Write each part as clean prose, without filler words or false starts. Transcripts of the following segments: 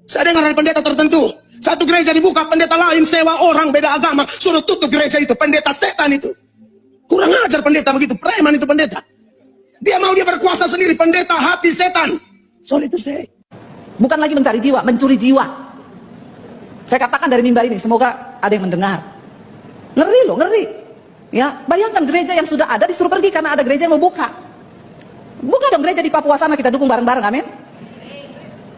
Saya dengar dari pendeta tertentu, satu gereja dibuka, pendeta lain sewa orang beda agama, suruh tutup gereja itu. Pendeta setan itu. Kurang ajar pendeta begitu, preman itu pendeta. Dia mau dia berkuasa sendiri, pendeta hati setan. Soal itu saya. Bukan lagi mencari jiwa, mencuri jiwa. Saya katakan dari mimbar ini, semoga ada yang mendengar. Ngeri loh, ngeri. Ya, bayangkan gereja yang sudah ada disuruh pergi karena ada gereja yang mau buka. Buka dong gereja di Papua sana, kita dukung bareng-bareng, amin.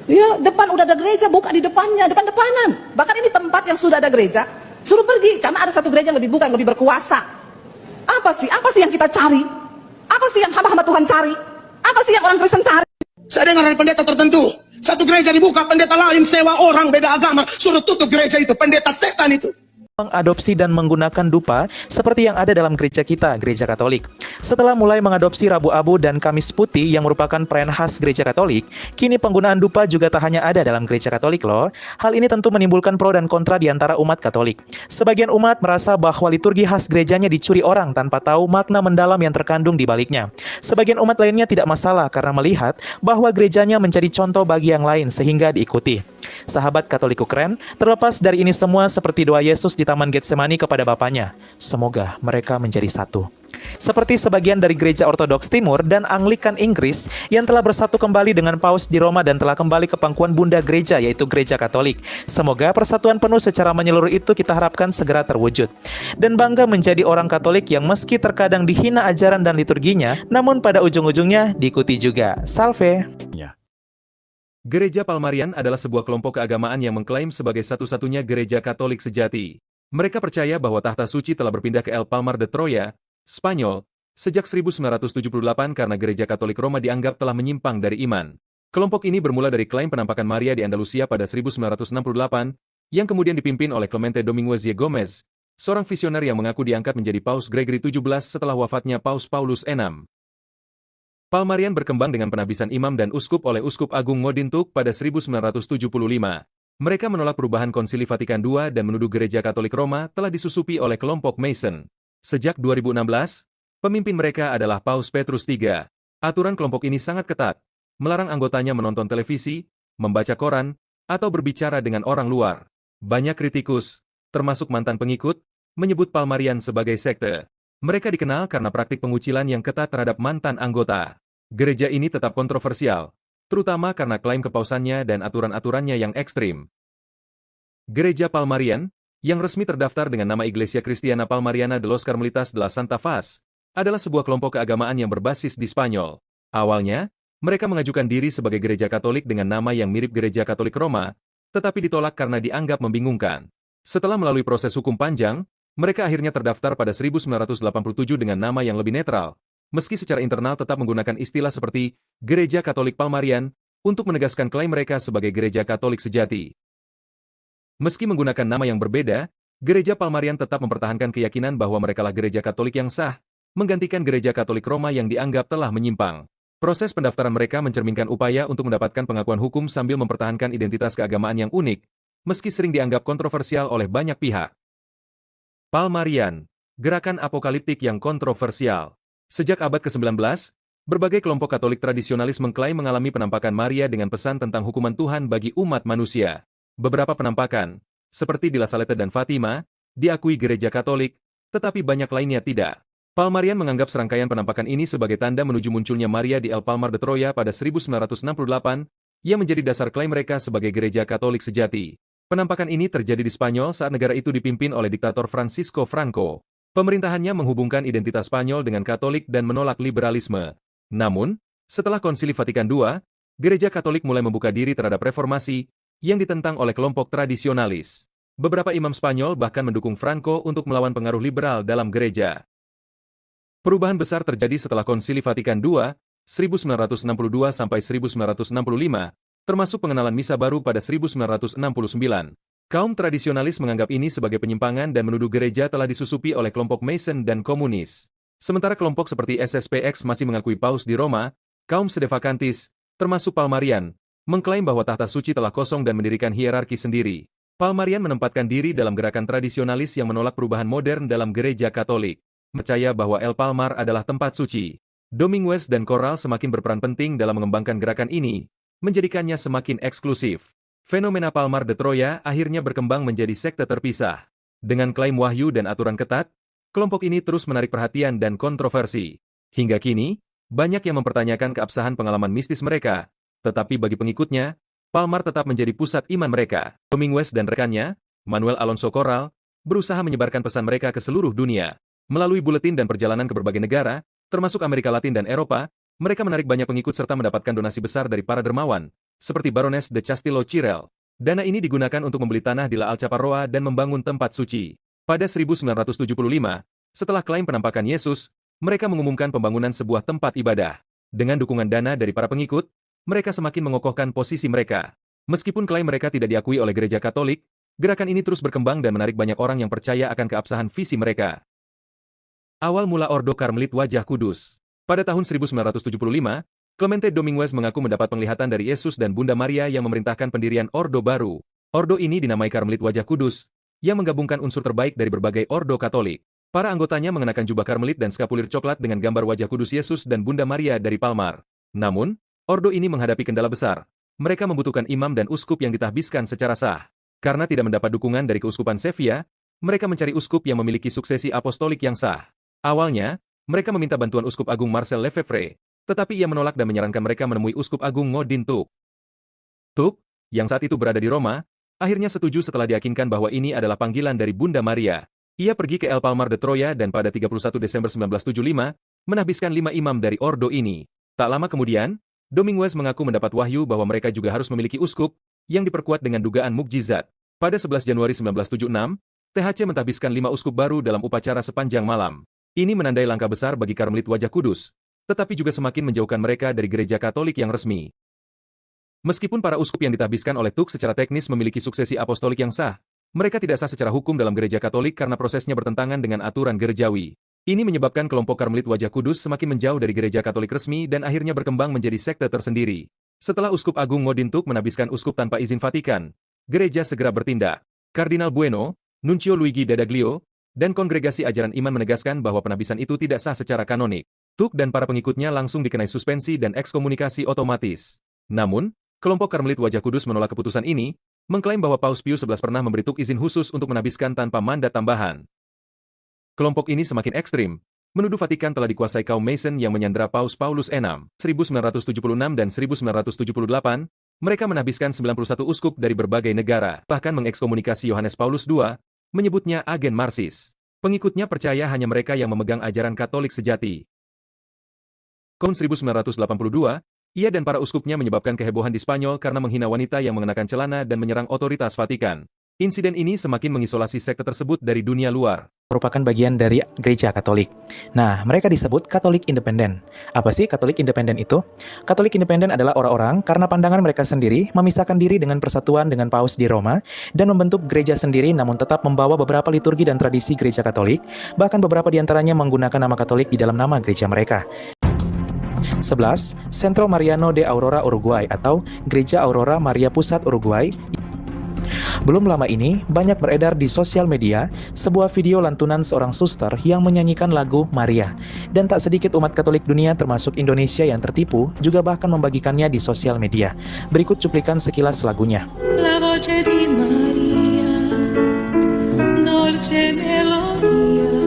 Ya, depan udah ada gereja, buka di depannya, depan-depanan. Bahkan ini tempat yang sudah ada gereja, suruh pergi karena ada satu gereja yang lebih buka, yang lebih berkuasa. Apa sih yang kita cari? Apa sih yang hamba-hamba Tuhan cari? Apa sih yang orang Kristen cari? Saya dengar dari pendeta tertentu, satu gereja dibuka, pendeta lain sewa orang beda agama, suruh tutup gereja itu. Pendeta setan itu. Mengadopsi dan menggunakan dupa seperti yang ada dalam gereja kita, gereja Katolik. Setelah mulai mengadopsi Rabu Abu dan Kamis Putih yang merupakan perayaan khas gereja Katolik, kini penggunaan dupa juga tak hanya ada dalam gereja Katolik loh. Hal ini tentu menimbulkan pro dan kontra di antara umat Katolik. Sebagian umat merasa bahwa liturgi khas gerejanya dicuri orang tanpa tahu makna mendalam yang terkandung di baliknya. Sebagian umat lainnya tidak masalah karena melihat bahwa gerejanya menjadi contoh bagi yang lain sehingga diikuti. Sahabat Katolikku keren, terlepas dari ini semua seperti doa Yesus di Taman Getsemani kepada Bapaknya, semoga mereka menjadi satu. Seperti sebagian dari gereja Ortodoks Timur dan Anglikan Inggris yang telah bersatu kembali dengan Paus di Roma dan telah kembali ke pangkuan bunda gereja yaitu gereja Katolik. Semoga persatuan penuh secara menyeluruh itu kita harapkan segera terwujud. Dan bangga menjadi orang Katolik yang meski terkadang dihina ajaran dan liturginya, namun pada ujung-ujungnya diikuti juga. Salve! Gereja Palmarian adalah sebuah kelompok keagamaan yang mengklaim sebagai satu-satunya gereja Katolik sejati. Mereka percaya bahwa tahta suci telah berpindah ke El Palmar de Troya, Spanyol, sejak 1978 karena gereja Katolik Roma dianggap telah menyimpang dari iman. Kelompok ini bermula dari klaim penampakan Maria di Andalusia pada 1968, yang kemudian dipimpin oleh Clemente Dominguez y Gomez, seorang visioner yang mengaku diangkat menjadi Paus Gregory XVII setelah wafatnya Paus Paulus VI. Palmarian berkembang dengan penabisan imam dan uskup oleh Uskup Agung Ngodintuk pada 1975. Mereka menolak perubahan Konsili Vatikan II dan menuduh gereja Katolik Roma telah disusupi oleh kelompok Mason. Sejak 2016, pemimpin mereka adalah Paus Petrus III. Aturan kelompok ini sangat ketat, melarang anggotanya menonton televisi, membaca koran, atau berbicara dengan orang luar. Banyak kritikus, termasuk mantan pengikut, menyebut Palmarian sebagai sekte. Mereka dikenal karena praktik pengucilan yang ketat terhadap mantan anggota. Gereja ini tetap kontroversial, terutama karena klaim kepausannya dan aturan-aturannya yang ekstrim. Gereja Palmarian, yang resmi terdaftar dengan nama Iglesia Cristiana Palmariana de los Carmelitas de la Santa Faz, adalah sebuah kelompok keagamaan yang berbasis di Spanyol. Awalnya, mereka mengajukan diri sebagai gereja Katolik dengan nama yang mirip gereja Katolik Roma, tetapi ditolak karena dianggap membingungkan. Setelah melalui proses hukum panjang, mereka akhirnya terdaftar pada 1987 dengan nama yang lebih netral, meski secara internal tetap menggunakan istilah seperti Gereja Katolik Palmarian untuk menegaskan klaim mereka sebagai gereja Katolik sejati. Meski menggunakan nama yang berbeda, Gereja Palmarian tetap mempertahankan keyakinan bahwa merekalah gereja Katolik yang sah, menggantikan gereja Katolik Roma yang dianggap telah menyimpang. Proses pendaftaran mereka mencerminkan upaya untuk mendapatkan pengakuan hukum sambil mempertahankan identitas keagamaan yang unik, meski sering dianggap kontroversial oleh banyak pihak. Palmarian, gerakan apokaliptik yang kontroversial. Sejak abad ke-19, berbagai kelompok Katolik tradisionalis mengklaim mengalami penampakan Maria dengan pesan tentang hukuman Tuhan bagi umat manusia. Beberapa penampakan, seperti di La Salette dan Fatima, diakui gereja Katolik, tetapi banyak lainnya tidak. Palmarian menganggap serangkaian penampakan ini sebagai tanda menuju munculnya Maria di El Palmar de Troya pada 1968, yang menjadi dasar klaim mereka sebagai gereja Katolik sejati. Penampakan ini terjadi di Spanyol saat negara itu dipimpin oleh diktator Francisco Franco. Pemerintahannya menghubungkan identitas Spanyol dengan Katolik dan menolak liberalisme. Namun, setelah Konsili Vatikan II, gereja Katolik mulai membuka diri terhadap reformasi yang ditentang oleh kelompok tradisionalis. Beberapa imam Spanyol bahkan mendukung Franco untuk melawan pengaruh liberal dalam gereja. Perubahan besar terjadi setelah Konsili Vatikan II, 1962 sampai 1965, termasuk pengenalan misa baru pada 1969. Kaum tradisionalis menganggap ini sebagai penyimpangan dan menuduh gereja telah disusupi oleh kelompok Mason dan komunis. Sementara kelompok seperti SSPX masih mengakui Paus di Roma, kaum sedevakantis, termasuk Palmarian, mengklaim bahwa tahta suci telah kosong dan mendirikan hierarki sendiri. Palmarian menempatkan diri dalam gerakan tradisionalis yang menolak perubahan modern dalam gereja Katolik. Percaya bahwa El Palmar adalah tempat suci. Dominguez dan Corral semakin berperan penting dalam mengembangkan gerakan ini, menjadikannya semakin eksklusif. Fenomena Palmar de Troya akhirnya berkembang menjadi sekte terpisah. Dengan klaim wahyu dan aturan ketat, kelompok ini terus menarik perhatian dan kontroversi. Hingga kini, banyak yang mempertanyakan keabsahan pengalaman mistis mereka, tetapi bagi pengikutnya, Palmar tetap menjadi pusat iman mereka. Dominguez dan rekannya, Manuel Alonso Corral, berusaha menyebarkan pesan mereka ke seluruh dunia. Melalui buletin dan perjalanan ke berbagai negara, termasuk Amerika Latin dan Eropa, mereka menarik banyak pengikut serta mendapatkan donasi besar dari para dermawan, seperti Baroness de Castillo Chirel. Dana ini digunakan untuk membeli tanah di La Alchaparroa dan membangun tempat suci. Pada 1975, setelah klaim penampakan Yesus, mereka mengumumkan pembangunan sebuah tempat ibadah. Dengan dukungan dana dari para pengikut, mereka semakin mengokohkan posisi mereka. Meskipun klaim mereka tidak diakui oleh gereja Katolik, gerakan ini terus berkembang dan menarik banyak orang yang percaya akan keabsahan visi mereka. Awal mula Ordo Karmelit Wajah Kudus. Pada tahun 1975, Clemente Dominguez mengaku mendapat penglihatan dari Yesus dan Bunda Maria yang memerintahkan pendirian Ordo baru. Ordo ini dinamai Karmelit Wajah Kudus, yang menggabungkan unsur terbaik dari berbagai Ordo Katolik. Para anggotanya mengenakan jubah Karmelit dan skapulir coklat dengan gambar wajah kudus Yesus dan Bunda Maria dari Palmar. Namun, Ordo ini menghadapi kendala besar. Mereka membutuhkan imam dan uskup yang ditahbiskan secara sah. Karena tidak mendapat dukungan dari keuskupan Sevilla, mereka mencari uskup yang memiliki suksesi apostolik yang sah. Awalnya, mereka meminta bantuan Uskup Agung Marcel Lefebvre, tetapi ia menolak dan menyarankan mereka menemui Uskup Agung Ngodin Tuk. Tuk, yang saat itu berada di Roma, akhirnya setuju setelah diyakinkan bahwa ini adalah panggilan dari Bunda Maria. Ia pergi ke El Palmar de Troya dan pada 31 Desember 1975, menahbiskan 5 imam dari Ordo ini. Tak lama kemudian, Dominguez mengaku mendapat wahyu bahwa mereka juga harus memiliki uskup, yang diperkuat dengan dugaan mukjizat. Pada 11 Januari 1976, THC mentahbiskan 5 uskup baru dalam upacara sepanjang malam. Ini menandai langkah besar bagi Karmelit Wajah Kudus, tetapi juga semakin menjauhkan mereka dari gereja Katolik yang resmi. Meskipun para uskup yang ditahbiskan oleh Tuk secara teknis memiliki suksesi apostolik yang sah, mereka tidak sah secara hukum dalam gereja Katolik karena prosesnya bertentangan dengan aturan gerejawi. Ini menyebabkan kelompok Karmelit Wajah Kudus semakin menjauh dari gereja Katolik resmi dan akhirnya berkembang menjadi sekte tersendiri. Setelah Uskup Agung Ngodin Tuk menahbiskan uskup tanpa izin Vatikan, gereja segera bertindak. Kardinal Bueno, Nuncio Luigi Dadaglio, dan Kongregasi Ajaran Iman menegaskan bahwa penahbisan itu tidak sah secara kanonik. Tuk dan para pengikutnya langsung dikenai suspensi dan ekskomunikasi otomatis. Namun, kelompok Karmelit Wajah Kudus menolak keputusan ini, mengklaim bahwa Paus Pius XI pernah memberi Tuk izin khusus untuk menahbiskan tanpa mandat tambahan. Kelompok ini semakin ekstrim, menuduh Vatikan telah dikuasai kaum Mason yang menyandera Paus Paulus VI. 1976 dan 1978, mereka menahbiskan 91 uskup dari berbagai negara, bahkan mengekskomunikasi Yohanes Paulus II, menyebutnya agen Marsis. Pengikutnya percaya hanya mereka yang memegang ajaran Katolik sejati. Tahun 1982, ia dan para uskupnya menyebabkan kehebohan di Spanyol karena menghina wanita yang mengenakan celana dan menyerang otoritas Vatikan. Insiden ini semakin mengisolasi sekte tersebut dari dunia luar. Merupakan bagian dari gereja Katolik. Nah, mereka disebut Katolik Independen. Apa sih Katolik Independen itu? Katolik Independen adalah orang-orang karena pandangan mereka sendiri memisahkan diri dengan persatuan dengan Paus di Roma dan membentuk gereja sendiri namun tetap membawa beberapa liturgi dan tradisi gereja Katolik, bahkan beberapa di antaranya menggunakan nama Katolik di dalam nama gereja mereka. 11. Centro Mariano de Aurora Uruguay atau Gereja Aurora Maria Pusat Uruguay. Belum lama ini, banyak beredar di sosial media sebuah video lantunan seorang suster yang menyanyikan lagu Maria. Dan tak sedikit umat Katolik dunia termasuk Indonesia yang tertipu, juga bahkan membagikannya di sosial media. Berikut cuplikan sekilas lagunya. La voce di Maria, dolce melodia.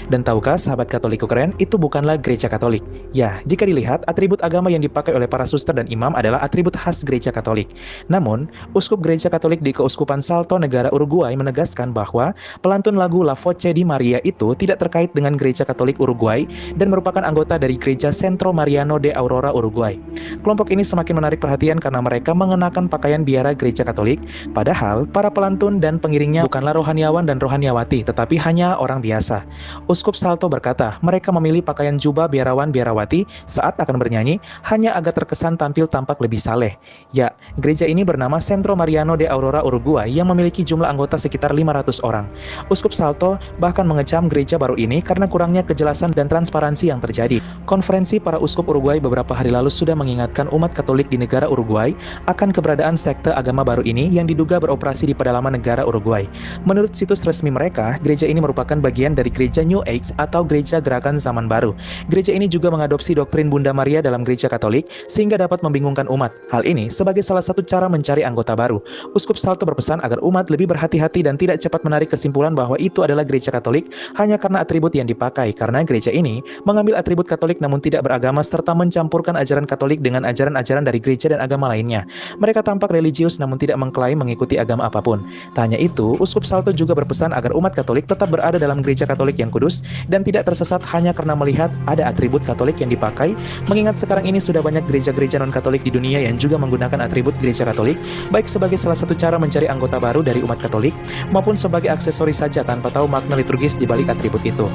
Dan tahukah sahabat Katolikku keren, itu bukanlah gereja Katolik. Ya, jika dilihat, atribut agama yang dipakai oleh para suster dan imam adalah atribut khas gereja Katolik. Namun, uskup gereja Katolik di Keuskupan Salto, negara Uruguay menegaskan bahwa pelantun lagu La Voce di Maria itu tidak terkait dengan gereja Katolik Uruguay dan merupakan anggota dari gereja Centro Mariano de Aurora Uruguay. Kelompok ini semakin menarik perhatian karena mereka mengenakan pakaian biara gereja Katolik, padahal para pelantun dan pengiringnya bukanlah rohaniawan dan rohaniawati, tetapi hanya orang biasa. Uskup Salto berkata, mereka memilih pakaian jubah biarawan-biarawati saat akan bernyanyi hanya agar terkesan tampil tampak lebih saleh. Ya, gereja ini bernama Centro Mariano de Aurora Uruguay yang memiliki jumlah anggota sekitar 500 orang. Uskup Salto bahkan mengecam gereja baru ini karena kurangnya kejelasan dan transparansi yang terjadi. Konferensi para uskup Uruguay beberapa hari lalu sudah mengingatkan umat Katolik di negara Uruguay akan keberadaan sekte agama baru ini yang diduga beroperasi di pedalaman negara Uruguay. Menurut situs resmi mereka, gereja ini merupakan bagian dari gereja New Age GGX atau Gereja Gerakan Zaman Baru. Gereja ini juga mengadopsi doktrin Bunda Maria dalam Gereja Katolik sehingga dapat membingungkan umat. Hal ini sebagai salah satu cara mencari anggota baru. Uskup Salto berpesan agar umat lebih berhati-hati dan tidak cepat menarik kesimpulan bahwa itu adalah Gereja Katolik hanya karena atribut yang dipakai, karena gereja ini mengambil atribut Katolik namun tidak beragama serta mencampurkan ajaran Katolik dengan ajaran-ajaran dari gereja dan agama lainnya. Mereka tampak religius namun tidak mengklaim mengikuti agama apapun. Tak hanya itu, Uskup Salto juga berpesan agar umat Katolik tetap berada dalam Gereja Katolik yang kudus dan tidak tersesat hanya karena melihat ada atribut Katolik yang dipakai, mengingat sekarang ini sudah banyak gereja-gereja non-Katolik di dunia yang juga menggunakan atribut Gereja Katolik, baik sebagai salah satu cara mencari anggota baru dari umat Katolik, maupun sebagai aksesoris saja tanpa tahu makna liturgis di balik atribut itu.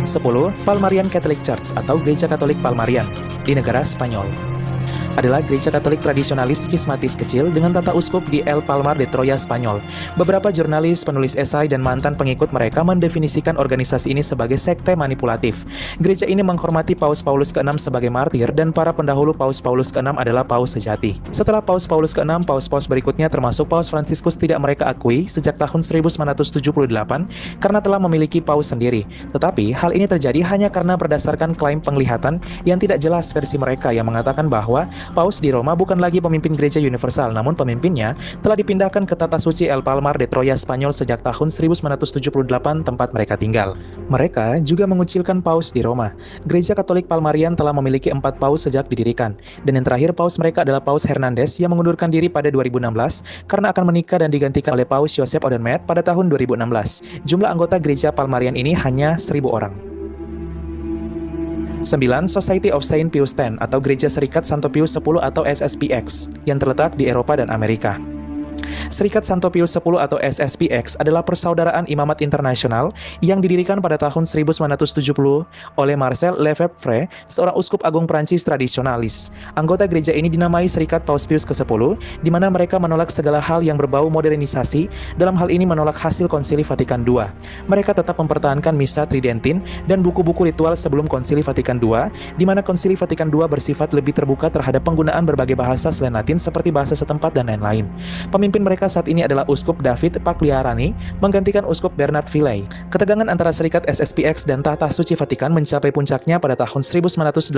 10. Palmarian Catholic Church atau Gereja Katolik Palmarian di negara Spanyol adalah gereja Katolik tradisionalis skismatis kecil dengan tata uskup di El Palmar de Troya, Spanyol. Beberapa jurnalis, penulis esai, dan mantan pengikut mereka mendefinisikan organisasi ini sebagai sekte manipulatif. Gereja ini menghormati Paus Paulus ke-6 sebagai martir dan para pendahulu Paus Paulus ke-6 adalah paus sejati. Setelah Paus Paulus ke-6, paus-paus berikutnya termasuk Paus Fransiskus tidak mereka akui sejak tahun 1978 karena telah memiliki paus sendiri. Tetapi hal ini terjadi hanya karena berdasarkan klaim penglihatan yang tidak jelas versi mereka yang mengatakan bahwa Paus di Roma bukan lagi pemimpin gereja universal, namun pemimpinnya telah dipindahkan ke Tata Suci El Palmar de Troya, Spanyol sejak tahun 1978 tempat mereka tinggal. Mereka juga mengucilkan Paus di Roma. Gereja Katolik Palmarian telah memiliki 4 Paus sejak didirikan, dan yang terakhir Paus mereka adalah Paus Hernandez yang mengundurkan diri pada 2016 karena akan menikah dan digantikan oleh Paus Joseph Odenmaet pada tahun 2016. Jumlah anggota gereja Palmarian ini hanya 1.000 orang. 9. Society of Saint Pius X atau Gereja Serikat Santo Pius X atau SSPX yang terletak di Eropa dan Amerika. Serikat Santo Pius X atau SSPX adalah persaudaraan imamat internasional yang didirikan pada tahun 1970 oleh Marcel Lefebvre, seorang uskup agung Prancis tradisionalis. Anggota gereja ini dinamai Serikat Paus Pius ke-10, di mana mereka menolak segala hal yang berbau modernisasi, dalam hal ini menolak hasil Konsili Vatikan II. Mereka tetap mempertahankan Misa Tridentin dan buku-buku ritual sebelum Konsili Vatikan II, di mana Konsili Vatikan II bersifat lebih terbuka terhadap penggunaan berbagai bahasa selain Latin seperti bahasa setempat dan lain-lain. Pemimpin mereka saat ini adalah Uskup David Pagliarani, menggantikan Uskup Bernard Villei. Ketegangan antara Serikat SSPX dan Tata Suci Vatikan mencapai puncaknya pada tahun 1988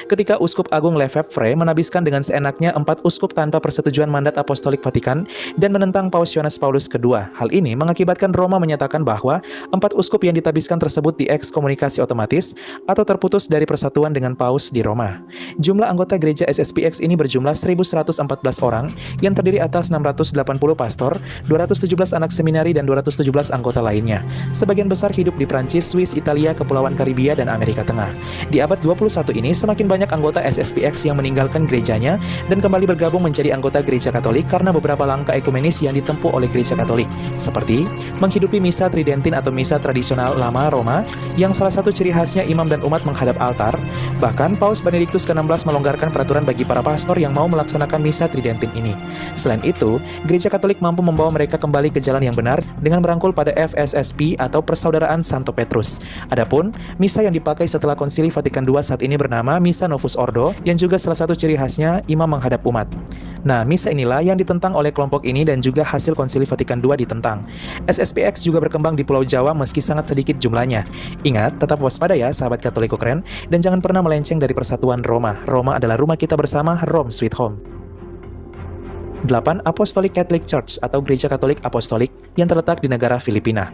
ketika Uskup Agung Lefebvre menabiskan dengan seenaknya 4 uskup tanpa persetujuan mandat apostolik Vatikan dan menentang Paus Yohanes Paulus II. Hal ini mengakibatkan Roma menyatakan bahwa 4 uskup yang ditabiskan tersebut diekskomunikasi otomatis atau terputus dari persatuan dengan Paus di Roma. Jumlah anggota gereja SSPX ini berjumlah 1.114 orang yang terdiri atas 680 pastor, 217 anak seminari, dan 217 anggota lainnya. Sebagian besar hidup di Prancis, Swiss, Italia, Kepulauan Karibia, dan Amerika Tengah. Di abad 21 ini, semakin banyak anggota SSPX yang meninggalkan gerejanya dan kembali bergabung menjadi anggota gereja Katolik karena beberapa langkah ekumenis yang ditempuh oleh gereja Katolik, seperti menghidupi Misa Tridentin atau Misa tradisional lama Roma, yang salah satu ciri khasnya imam dan umat menghadap altar. Bahkan, Paus Benediktus ke-16 melonggarkan peraturan bagi para pastor yang mau melaksanakan Misa Tridentin ini. Selain itu, gereja Katolik mampu membawa mereka kembali ke jalan yang benar dengan merangkul pada FSSP atau Persaudaraan Santo Petrus. Adapun, misa yang dipakai setelah Konsili Vatikan II saat ini bernama Misa Novus Ordo, yang juga salah satu ciri khasnya imam menghadap umat. Nah, misa inilah yang ditentang oleh kelompok ini dan juga hasil Konsili Vatikan II ditentang. SSPX juga berkembang di Pulau Jawa meski sangat sedikit jumlahnya. Ingat, tetap waspada ya sahabat Katolik keren, dan jangan pernah melenceng dari persatuan Roma. Roma adalah rumah kita bersama, Rome Sweet Home. 8. Apostolic Catholic Church atau Gereja Katolik Apostolik yang terletak di negara Filipina.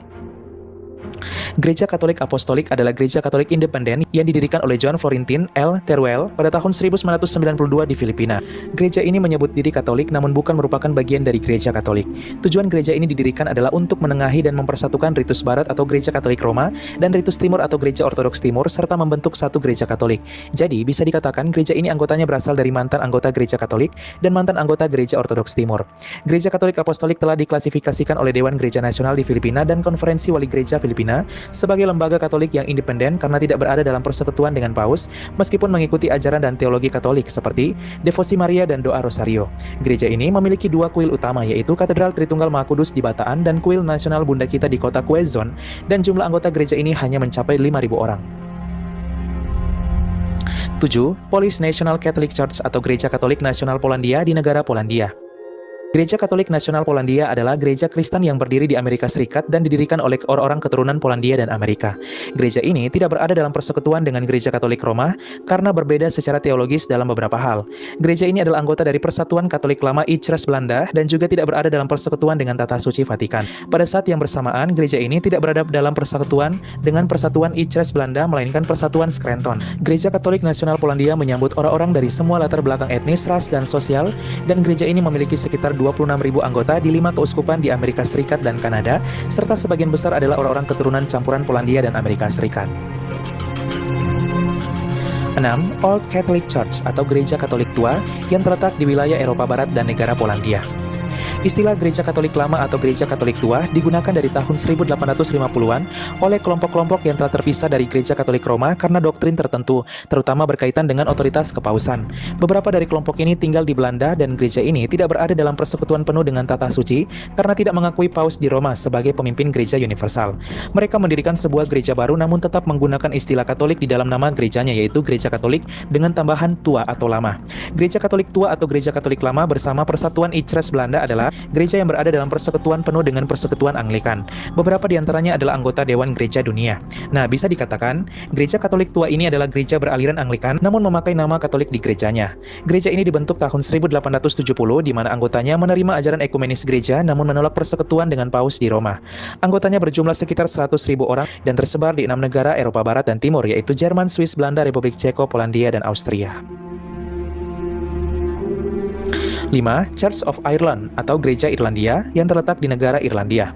Gereja Katolik Apostolik adalah gereja Katolik independen yang didirikan oleh John Florentin L. Teruel pada tahun 1992 di Filipina. Gereja ini menyebut diri Katolik namun bukan merupakan bagian dari gereja Katolik. Tujuan gereja ini didirikan adalah untuk menengahi dan mempersatukan ritus Barat atau gereja Katolik Roma dan ritus Timur atau gereja Ortodoks Timur serta membentuk satu gereja Katolik. Jadi bisa dikatakan gereja ini anggotanya berasal dari mantan anggota gereja Katolik dan mantan anggota gereja Ortodoks Timur. Gereja Katolik Apostolik telah diklasifikasikan oleh Dewan Gereja Nasional di Filipina dan Konferensi Wali Gereja Filipina sebagai lembaga Katolik yang independen karena tidak berada dalam persekutuan dengan Paus, meskipun mengikuti ajaran dan teologi Katolik seperti Devosi Maria dan Doa Rosario. Gereja ini memiliki 2 kuil utama, yaitu Katedral Tritunggal Maha Kudus di Bataan dan Kuil Nasional Bunda Kita di kota Quezon, dan jumlah anggota gereja ini hanya mencapai 5.000 orang. 7. Polish National Catholic Church atau Gereja Katolik Nasional Polandia di negara Polandia. Gereja Katolik Nasional Polandia adalah gereja Kristen yang berdiri di Amerika Serikat dan didirikan oleh orang-orang keturunan Polandia dan Amerika. Gereja ini tidak berada dalam persekutuan dengan Gereja Katolik Roma karena berbeda secara teologis dalam beberapa hal. Gereja ini adalah anggota dari Persatuan Katolik Lama Utrecht Belanda dan juga tidak berada dalam persekutuan dengan Tata Suci Vatikan. Pada saat yang bersamaan, gereja ini tidak berada dalam persekutuan dengan Persatuan Utrecht Belanda melainkan Persatuan Scranton. Gereja Katolik Nasional Polandia menyambut orang-orang dari semua latar belakang etnis, ras, dan sosial, dan gereja ini memiliki sekitar 26.000 anggota di 5 keuskupan di Amerika Serikat dan Kanada, serta sebagian besar adalah orang-orang keturunan campuran Polandia dan Amerika Serikat. 6. Old Catholic Church atau Gereja Katolik Tua yang terletak di wilayah Eropa Barat dan negara Polandia. Istilah Gereja Katolik Lama atau Gereja Katolik Tua digunakan dari tahun 1850-an oleh kelompok-kelompok yang telah terpisah dari Gereja Katolik Roma karena doktrin tertentu, terutama berkaitan dengan otoritas kepausan. Beberapa dari kelompok ini tinggal di Belanda dan gereja ini tidak berada dalam persekutuan penuh dengan tata suci karena tidak mengakui paus di Roma sebagai pemimpin gereja universal. Mereka mendirikan sebuah gereja baru namun tetap menggunakan istilah Katolik di dalam nama gerejanya, yaitu Gereja Katolik dengan tambahan Tua atau Lama. Gereja Katolik Tua atau Gereja Katolik Lama bersama Persatuan Utrecht Belanda adalah gereja yang berada dalam persekutuan penuh dengan persekutuan Anglikan. Beberapa di antaranya adalah anggota Dewan Gereja Dunia. Nah, bisa dikatakan, Gereja Katolik Tua ini adalah gereja beraliran Anglikan namun memakai nama Katolik di gerejanya. Gereja ini dibentuk tahun 1870 di mana anggotanya menerima ajaran ekumenis gereja namun menolak persekutuan dengan paus di Roma. Anggotanya berjumlah sekitar 100.000 orang dan tersebar di 6 negara Eropa Barat dan Timur, yaitu Jerman, Swiss, Belanda, Republik Ceko, Polandia, dan Austria. 5. Church of Ireland atau Gereja Irlandia yang terletak di negara Irlandia.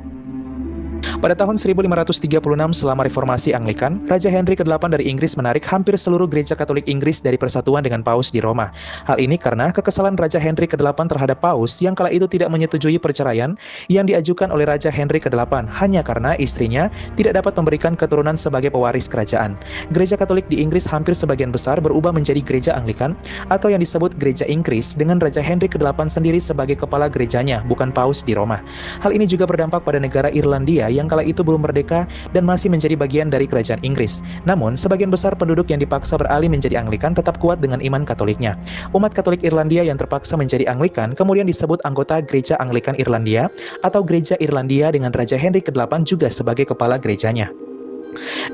Pada tahun 1536 selama reformasi Anglikan, Raja Henry ke-8 dari Inggris menarik hampir seluruh gereja Katolik Inggris dari persatuan dengan Paus di Roma. Hal ini karena kekesalan Raja Henry ke-8 terhadap Paus yang kala itu tidak menyetujui perceraian yang diajukan oleh Raja Henry ke-8 hanya karena istrinya tidak dapat memberikan keturunan sebagai pewaris kerajaan. Gereja Katolik di Inggris hampir sebagian besar berubah menjadi gereja Anglikan atau yang disebut Gereja Inggris dengan Raja Henry ke-8 sendiri sebagai kepala gerejanya, bukan Paus di Roma. Hal ini juga berdampak pada negara Irlandia yang kala itu belum merdeka dan masih menjadi bagian dari kerajaan Inggris. Namun, sebagian besar penduduk yang dipaksa beralih menjadi Anglikan tetap kuat dengan iman Katoliknya. Umat Katolik Irlandia yang terpaksa menjadi Anglikan kemudian disebut anggota Gereja Anglikan Irlandia atau Gereja Irlandia dengan Raja Henry ke-8 juga sebagai kepala gerejanya.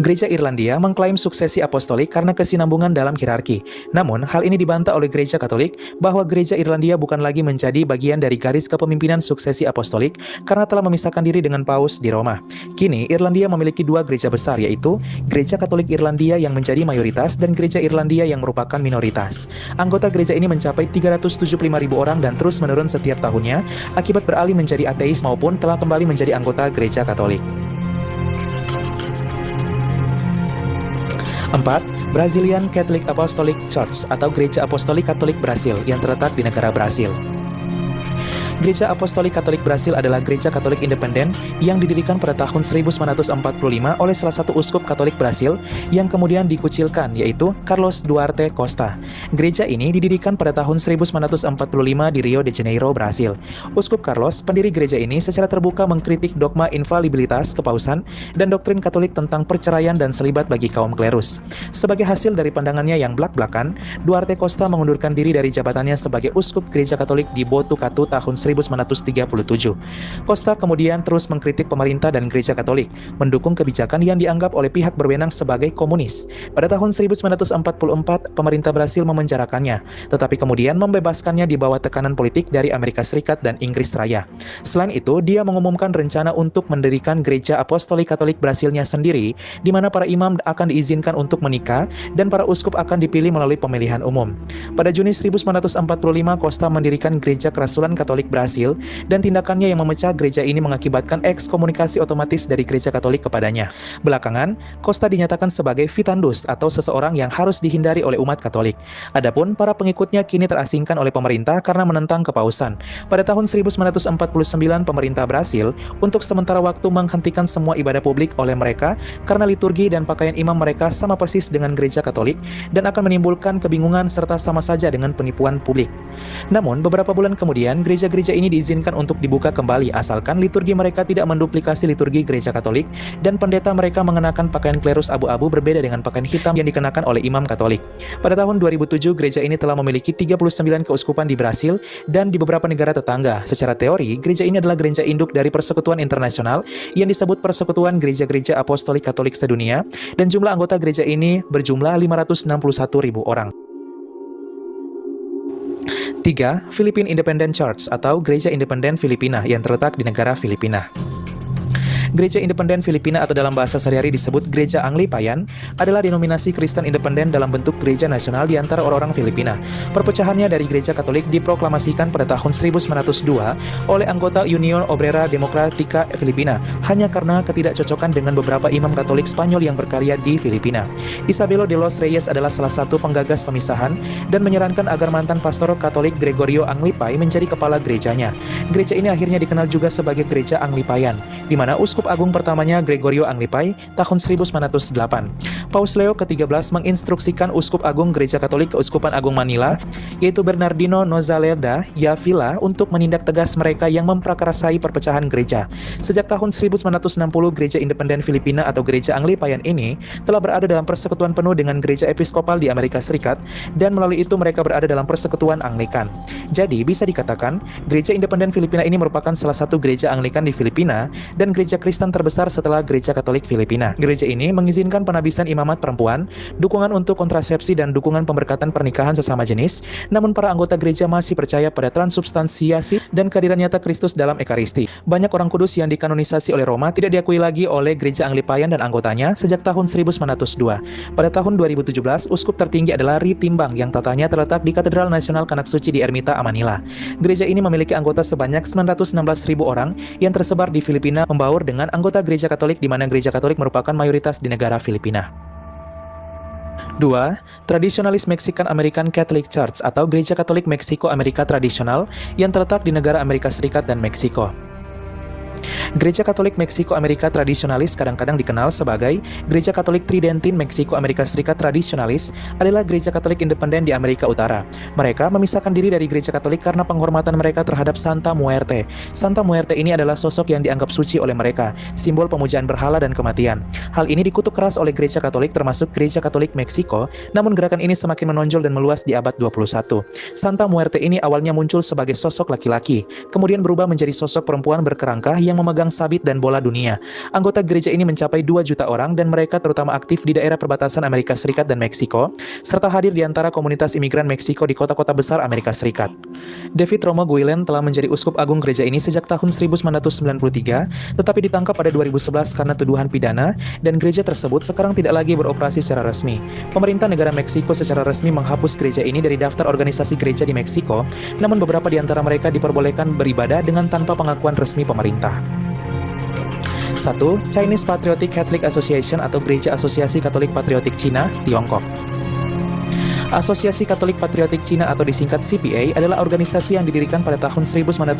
Gereja Irlandia mengklaim suksesi apostolik karena kesinambungan dalam hierarki. Namun, hal ini dibantah oleh Gereja Katolik bahwa Gereja Irlandia bukan lagi menjadi bagian dari garis kepemimpinan suksesi apostolik karena telah memisahkan diri dengan Paus di Roma. Kini, Irlandia memiliki 2 gereja besar, yaitu Gereja Katolik Irlandia yang menjadi mayoritas dan Gereja Irlandia yang merupakan minoritas. Anggota gereja ini mencapai 375.000 orang dan terus menurun setiap tahunnya akibat beralih menjadi ateis maupun telah kembali menjadi anggota Gereja Katolik. 4. Brazilian Catholic Apostolic Church atau Gereja Apostolik Katolik Brasil yang terletak di negara Brasil. Gereja Apostolik Katolik Brasil adalah gereja Katolik independen yang didirikan pada tahun 1945 oleh salah satu uskup Katolik Brasil yang kemudian dikucilkan, yaitu Carlos Duarte Costa. Gereja ini didirikan pada tahun 1945 di Rio de Janeiro, Brasil. Uskup Carlos, pendiri gereja ini, secara terbuka mengkritik dogma infalibilitas kepausan dan doktrin Katolik tentang perceraian dan selibat bagi kaum klerus. Sebagai hasil dari pandangannya yang blak-blakan, Duarte Costa mengundurkan diri dari jabatannya sebagai uskup gereja Katolik di Botucatu tahun 1937. Costa kemudian terus mengkritik pemerintah dan gereja Katolik, mendukung kebijakan yang dianggap oleh pihak berwenang sebagai komunis. Pada tahun 1944, pemerintah Brasil memenjarakannya, tetapi kemudian membebaskannya di bawah tekanan politik dari Amerika Serikat dan Inggris Raya. Selain itu, dia mengumumkan rencana untuk mendirikan gereja Apostolik Katolik Brasilnya sendiri, di mana para imam akan diizinkan untuk menikah dan para uskup akan dipilih melalui pemilihan umum. Pada Juni 1945, Costa mendirikan gereja Kerasulan Katolik Brasil dan tindakannya yang memecah gereja ini mengakibatkan ekskomunikasi otomatis dari gereja Katolik kepadanya. Belakangan, Costa dinyatakan sebagai vitandus atau seseorang yang harus dihindari oleh umat Katolik. Adapun para pengikutnya kini terasingkan oleh pemerintah karena menentang kepausan. Pada tahun 1949, pemerintah Brasil untuk sementara waktu menghentikan semua ibadah publik oleh mereka karena liturgi dan pakaian imam mereka sama persis dengan gereja Katolik dan akan menimbulkan kebingungan serta sama saja dengan penipuan publik. Namun, beberapa bulan kemudian, gereja-gereja gereja ini diizinkan untuk dibuka kembali asalkan liturgi mereka tidak menduplikasi liturgi gereja Katolik dan pendeta mereka mengenakan pakaian klerus abu-abu berbeda dengan pakaian hitam yang dikenakan oleh imam Katolik. Pada tahun 2007, gereja ini telah memiliki 39 keuskupan di Brasil dan di beberapa negara tetangga. Secara teori, gereja ini adalah gereja induk dari Persekutuan Internasional yang disebut Persekutuan Gereja-Gereja Apostolik Katolik Sedunia, dan jumlah anggota gereja ini berjumlah 561.000 orang. 3. Philippine Independent Church atau Gereja Independen Filipina yang terletak di negara Filipina. Gereja Independen Filipina atau dalam bahasa sehari-hari disebut Gereja Anglipayan adalah denominasi Kristen independen dalam bentuk gereja nasional di antara orang-orang Filipina. Perpecahannya dari gereja Katolik diproklamasikan pada tahun 1902 oleh anggota Union Obrera Democrática Filipina hanya karena ketidakcocokan dengan beberapa imam Katolik Spanyol yang berkarya di Filipina. Isabelo de los Reyes adalah salah satu penggagas pemisahan dan menyarankan agar mantan pastor Katolik Gregorio Anglipay menjadi kepala gerejanya. Gereja ini akhirnya dikenal juga sebagai Gereja Anglipayan, di mana Uskup Agung pertamanya Gregorio Anglipay tahun 1908. Paus Leo ke-13 menginstruksikan Uskup Agung Gereja Katolik Keuskupan Agung Manila, yaitu Bernardino Nozaleda Yavila, untuk menindak tegas mereka yang memprakarasai perpecahan gereja. Sejak tahun 1960, Gereja Independen Filipina atau Gereja Anglipayan ini telah berada dalam persekutuan penuh dengan gereja episkopal di Amerika Serikat, dan melalui itu mereka berada dalam persekutuan Anglikan. Jadi, bisa dikatakan, Gereja Independen Filipina ini merupakan salah satu gereja Anglikan di Filipina dan gereja Kristen terbesar setelah Gereja Katolik Filipina. Gereja ini mengizinkan penabisan imamat perempuan, dukungan untuk kontrasepsi dan dukungan pemberkatan pernikahan sesama jenis, namun para anggota gereja masih percaya pada transubstansiasi dan kehadiran nyata Kristus dalam Ekaristi. Banyak orang kudus yang dikanonisasi oleh Roma tidak diakui lagi oleh Gereja Anglipayan dan anggotanya sejak tahun 1902. Pada tahun 2017, uskup tertinggi adalah Ritimbang yang tatanya terletak di Katedral Nasional Kanak Suci di Ermita, Manila. Gereja ini memiliki anggota sebanyak 916.000 orang yang tersebar di Filipina, membaur dengan anggota gereja Katolik di mana gereja Katolik merupakan mayoritas di negara Filipina. 2. Tradisionalis Mexican American Catholic Church atau Gereja Katolik Meksiko Amerika Tradisional yang terletak di negara Amerika Serikat dan Meksiko. Gereja Katolik Meksiko Amerika Tradisionalis kadang-kadang dikenal sebagai Gereja Katolik Tridentin Meksiko Amerika Serikat Tradisionalis adalah gereja Katolik independen di Amerika Utara. Mereka memisahkan diri dari gereja Katolik karena penghormatan mereka terhadap Santa Muerte. Santa Muerte ini adalah sosok yang dianggap suci oleh mereka, simbol pemujaan berhala dan kematian. Hal ini dikutuk keras oleh gereja Katolik termasuk Gereja Katolik Meksiko, namun gerakan ini semakin menonjol dan meluas di abad 21. Santa Muerte ini awalnya muncul sebagai sosok laki-laki, kemudian berubah menjadi sosok perempuan berkerangka yang memegang sabit dan bola dunia. Anggota gereja ini mencapai 2 juta orang dan mereka terutama aktif di daerah perbatasan Amerika Serikat dan Meksiko, serta hadir di antara komunitas imigran Meksiko di kota-kota besar Amerika Serikat. David Romo Guillen telah menjadi uskup agung gereja ini sejak tahun 1993, tetapi ditangkap pada 2011 karena tuduhan pidana, dan gereja tersebut sekarang tidak lagi beroperasi secara resmi. Pemerintah negara Meksiko secara resmi menghapus gereja ini dari daftar organisasi gereja di Meksiko, namun beberapa di antara mereka diperbolehkan beribadah dengan tanpa pengakuan resmi pemerintah. 1. Chinese Patriotic Catholic Association atau Gereja Asosiasi Katolik Patriotik Cina, Tiongkok. Asosiasi Katolik Patriotik Cina atau disingkat CPA adalah organisasi yang didirikan pada tahun 1957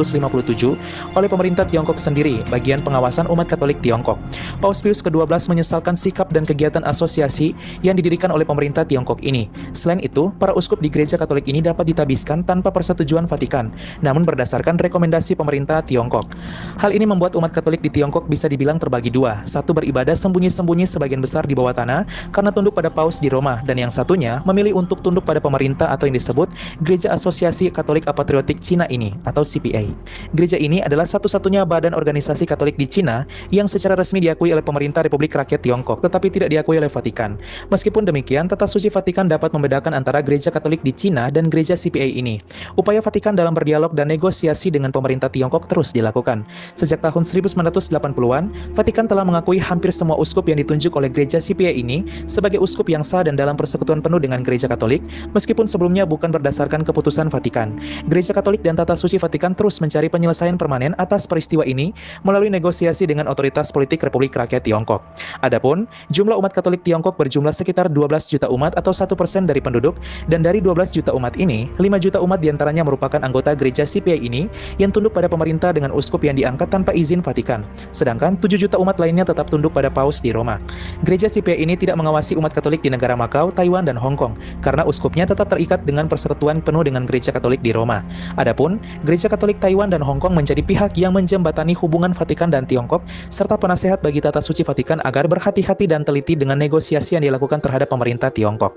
oleh pemerintah Tiongkok sendiri, bagian pengawasan umat Katolik Tiongkok. Paus Pius ke-12 menyesalkan sikap dan kegiatan asosiasi yang didirikan oleh pemerintah Tiongkok ini. Selain itu, para uskup di gereja Katolik ini dapat ditabiskan tanpa persetujuan Vatikan, namun berdasarkan rekomendasi pemerintah Tiongkok. Hal ini membuat umat Katolik di Tiongkok bisa dibilang terbagi dua. Satu beribadah sembunyi-sembunyi sebagian besar di bawah tanah karena tunduk pada Paus di Roma, dan yang satunya memilih untuk tunduk pada pemerintah atau yang disebut Gereja Asosiasi Katolik Patriotik Cina ini atau CPA. Gereja ini adalah satu-satunya badan organisasi Katolik di Cina yang secara resmi diakui oleh pemerintah Republik Rakyat Tiongkok tetapi tidak diakui oleh Vatikan. Meskipun demikian, Tata Suci Vatikan dapat membedakan antara Gereja Katolik di Cina dan Gereja CPA ini. Upaya Vatikan dalam berdialog dan negosiasi dengan pemerintah Tiongkok terus dilakukan. Sejak tahun 1980-an, Vatikan telah mengakui hampir semua uskup yang ditunjuk oleh Gereja CPA ini sebagai uskup yang sah dan dalam persekutuan penuh dengan Gereja Katolik, meskipun sebelumnya bukan berdasarkan keputusan Vatikan. Gereja Katolik dan Tata Suci Vatikan terus mencari penyelesaian permanen atas peristiwa ini melalui negosiasi dengan otoritas politik Republik Rakyat Tiongkok. Adapun, jumlah umat Katolik Tiongkok berjumlah sekitar 12 juta umat atau 1% dari penduduk, dan dari 12 juta umat ini, 5 juta umat diantaranya merupakan anggota Gereja CPA ini yang tunduk pada pemerintah dengan uskup yang diangkat tanpa izin Vatikan. Sedangkan 7 juta umat lainnya tetap tunduk pada Paus di Roma. Gereja CPA ini tidak mengawasi umat Katolik di negara Makau, Taiwan, dan Hong Kong, karena mana uskupnya tetap terikat dengan persekutuan penuh dengan Gereja Katolik di Roma. Adapun Gereja Katolik Taiwan dan Hong Kong menjadi pihak yang menjembatani hubungan Vatikan dan Tiongkok serta penasehat bagi tata suci Vatikan agar berhati-hati dan teliti dengan negosiasi yang dilakukan terhadap pemerintah Tiongkok.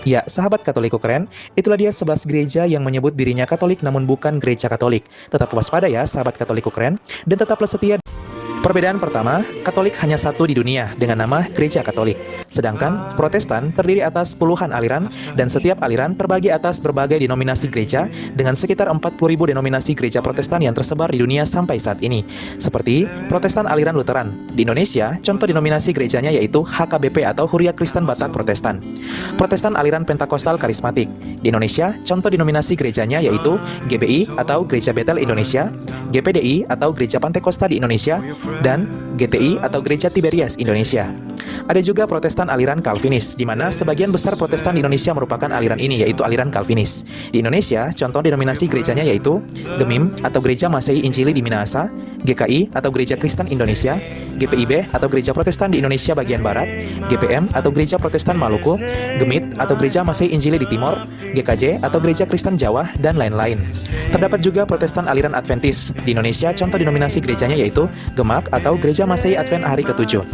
Ya, sahabat Katolik keren, itulah dia 11 gereja yang menyebut dirinya Katolik namun bukan gereja Katolik. Tetap waspada ya sahabat Katolik keren, dan tetaplah setia. Perbedaan pertama, Katolik hanya satu di dunia dengan nama Gereja Katolik. Sedangkan Protestan terdiri atas puluhan aliran dan setiap aliran terbagi atas berbagai denominasi gereja dengan sekitar 40.000 denominasi gereja Protestan yang tersebar di dunia sampai saat ini. Seperti Protestan aliran Lutheran. Di Indonesia, contoh denominasi gerejanya yaitu HKBP atau Huria Kristen Batak Protestan. Protestan aliran Pentakostal Karismatik. Di Indonesia, contoh denominasi gerejanya yaitu GBI atau Gereja Betel Indonesia, GPDI atau Gereja Pantekosta di Indonesia, dan GTI atau Gereja Tiberias Indonesia. Ada juga Protestan aliran Calvinis, di mana sebagian besar Protestan di Indonesia merupakan aliran ini, yaitu aliran Calvinis. Di Indonesia, contoh denominasi gerejanya yaitu GEMIM atau Gereja Masehi Injili di Minahasa, GKI atau Gereja Kristen Indonesia, GPIB atau Gereja Protestan di Indonesia bagian Barat, GPM atau Gereja Protestan Maluku, GEMIT atau Gereja Masehi Injili di Timor, GKJ atau Gereja Kristen Jawa, dan lain-lain. Terdapat juga Protestan aliran Adventis. Di Indonesia, contoh denominasi gerejanya yaitu GEMAK atau Gereja Masehi Advent Hari ke-7.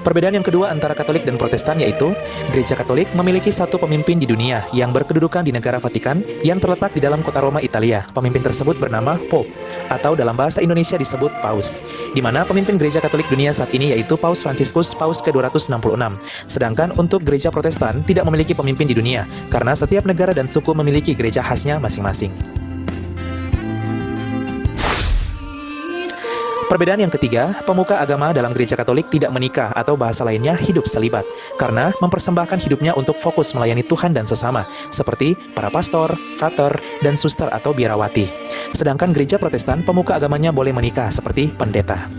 Perbedaan yang kedua antara Katolik dan Protestan yaitu Gereja Katolik memiliki satu pemimpin di dunia yang berkedudukan di negara Vatikan yang terletak di dalam kota Roma, Italia. Pemimpin tersebut bernama Pope atau dalam bahasa Indonesia disebut Paus, di mana pemimpin Gereja Katolik dunia saat ini yaitu Paus Fransiskus, Paus ke-266. Sedangkan untuk Gereja Protestan tidak memiliki pemimpin di dunia karena setiap negara dan suku memiliki gereja khasnya masing-masing. Perbedaan yang ketiga, pemuka agama dalam Gereja Katolik tidak menikah atau bahasa lainnya hidup selibat karena mempersembahkan hidupnya untuk fokus melayani Tuhan dan sesama seperti para pastor, frater, dan suster atau biarawati. Sedangkan Gereja Protestan pemuka agamanya boleh menikah seperti pendeta.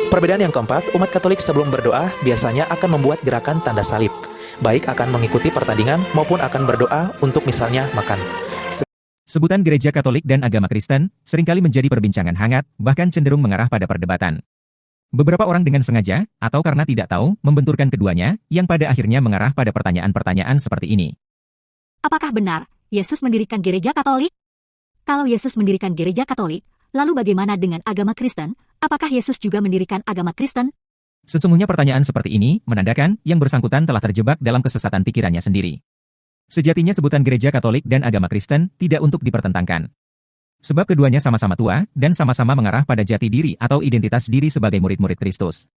Perbedaan yang keempat, umat Katolik sebelum berdoa biasanya akan membuat gerakan tanda salib, baik akan mengikuti pertandingan maupun akan berdoa untuk misalnya makan. Sebutan Gereja Katolik dan agama Kristen seringkali menjadi perbincangan hangat, bahkan cenderung mengarah pada perdebatan. Beberapa orang dengan sengaja, atau karena tidak tahu, membenturkan keduanya, yang pada akhirnya mengarah pada pertanyaan-pertanyaan seperti ini. Apakah benar Yesus mendirikan Gereja Katolik? Kalau Yesus mendirikan Gereja Katolik, lalu bagaimana dengan agama Kristen? Apakah Yesus juga mendirikan agama Kristen? Sesungguhnya pertanyaan seperti ini menandakan yang bersangkutan telah terjebak dalam kesesatan pikirannya sendiri. Sejatinya sebutan Gereja Katolik dan agama Kristen tidak untuk dipertentangkan. Sebab keduanya sama-sama tua dan sama-sama mengarah pada jati diri atau identitas diri sebagai murid-murid Kristus.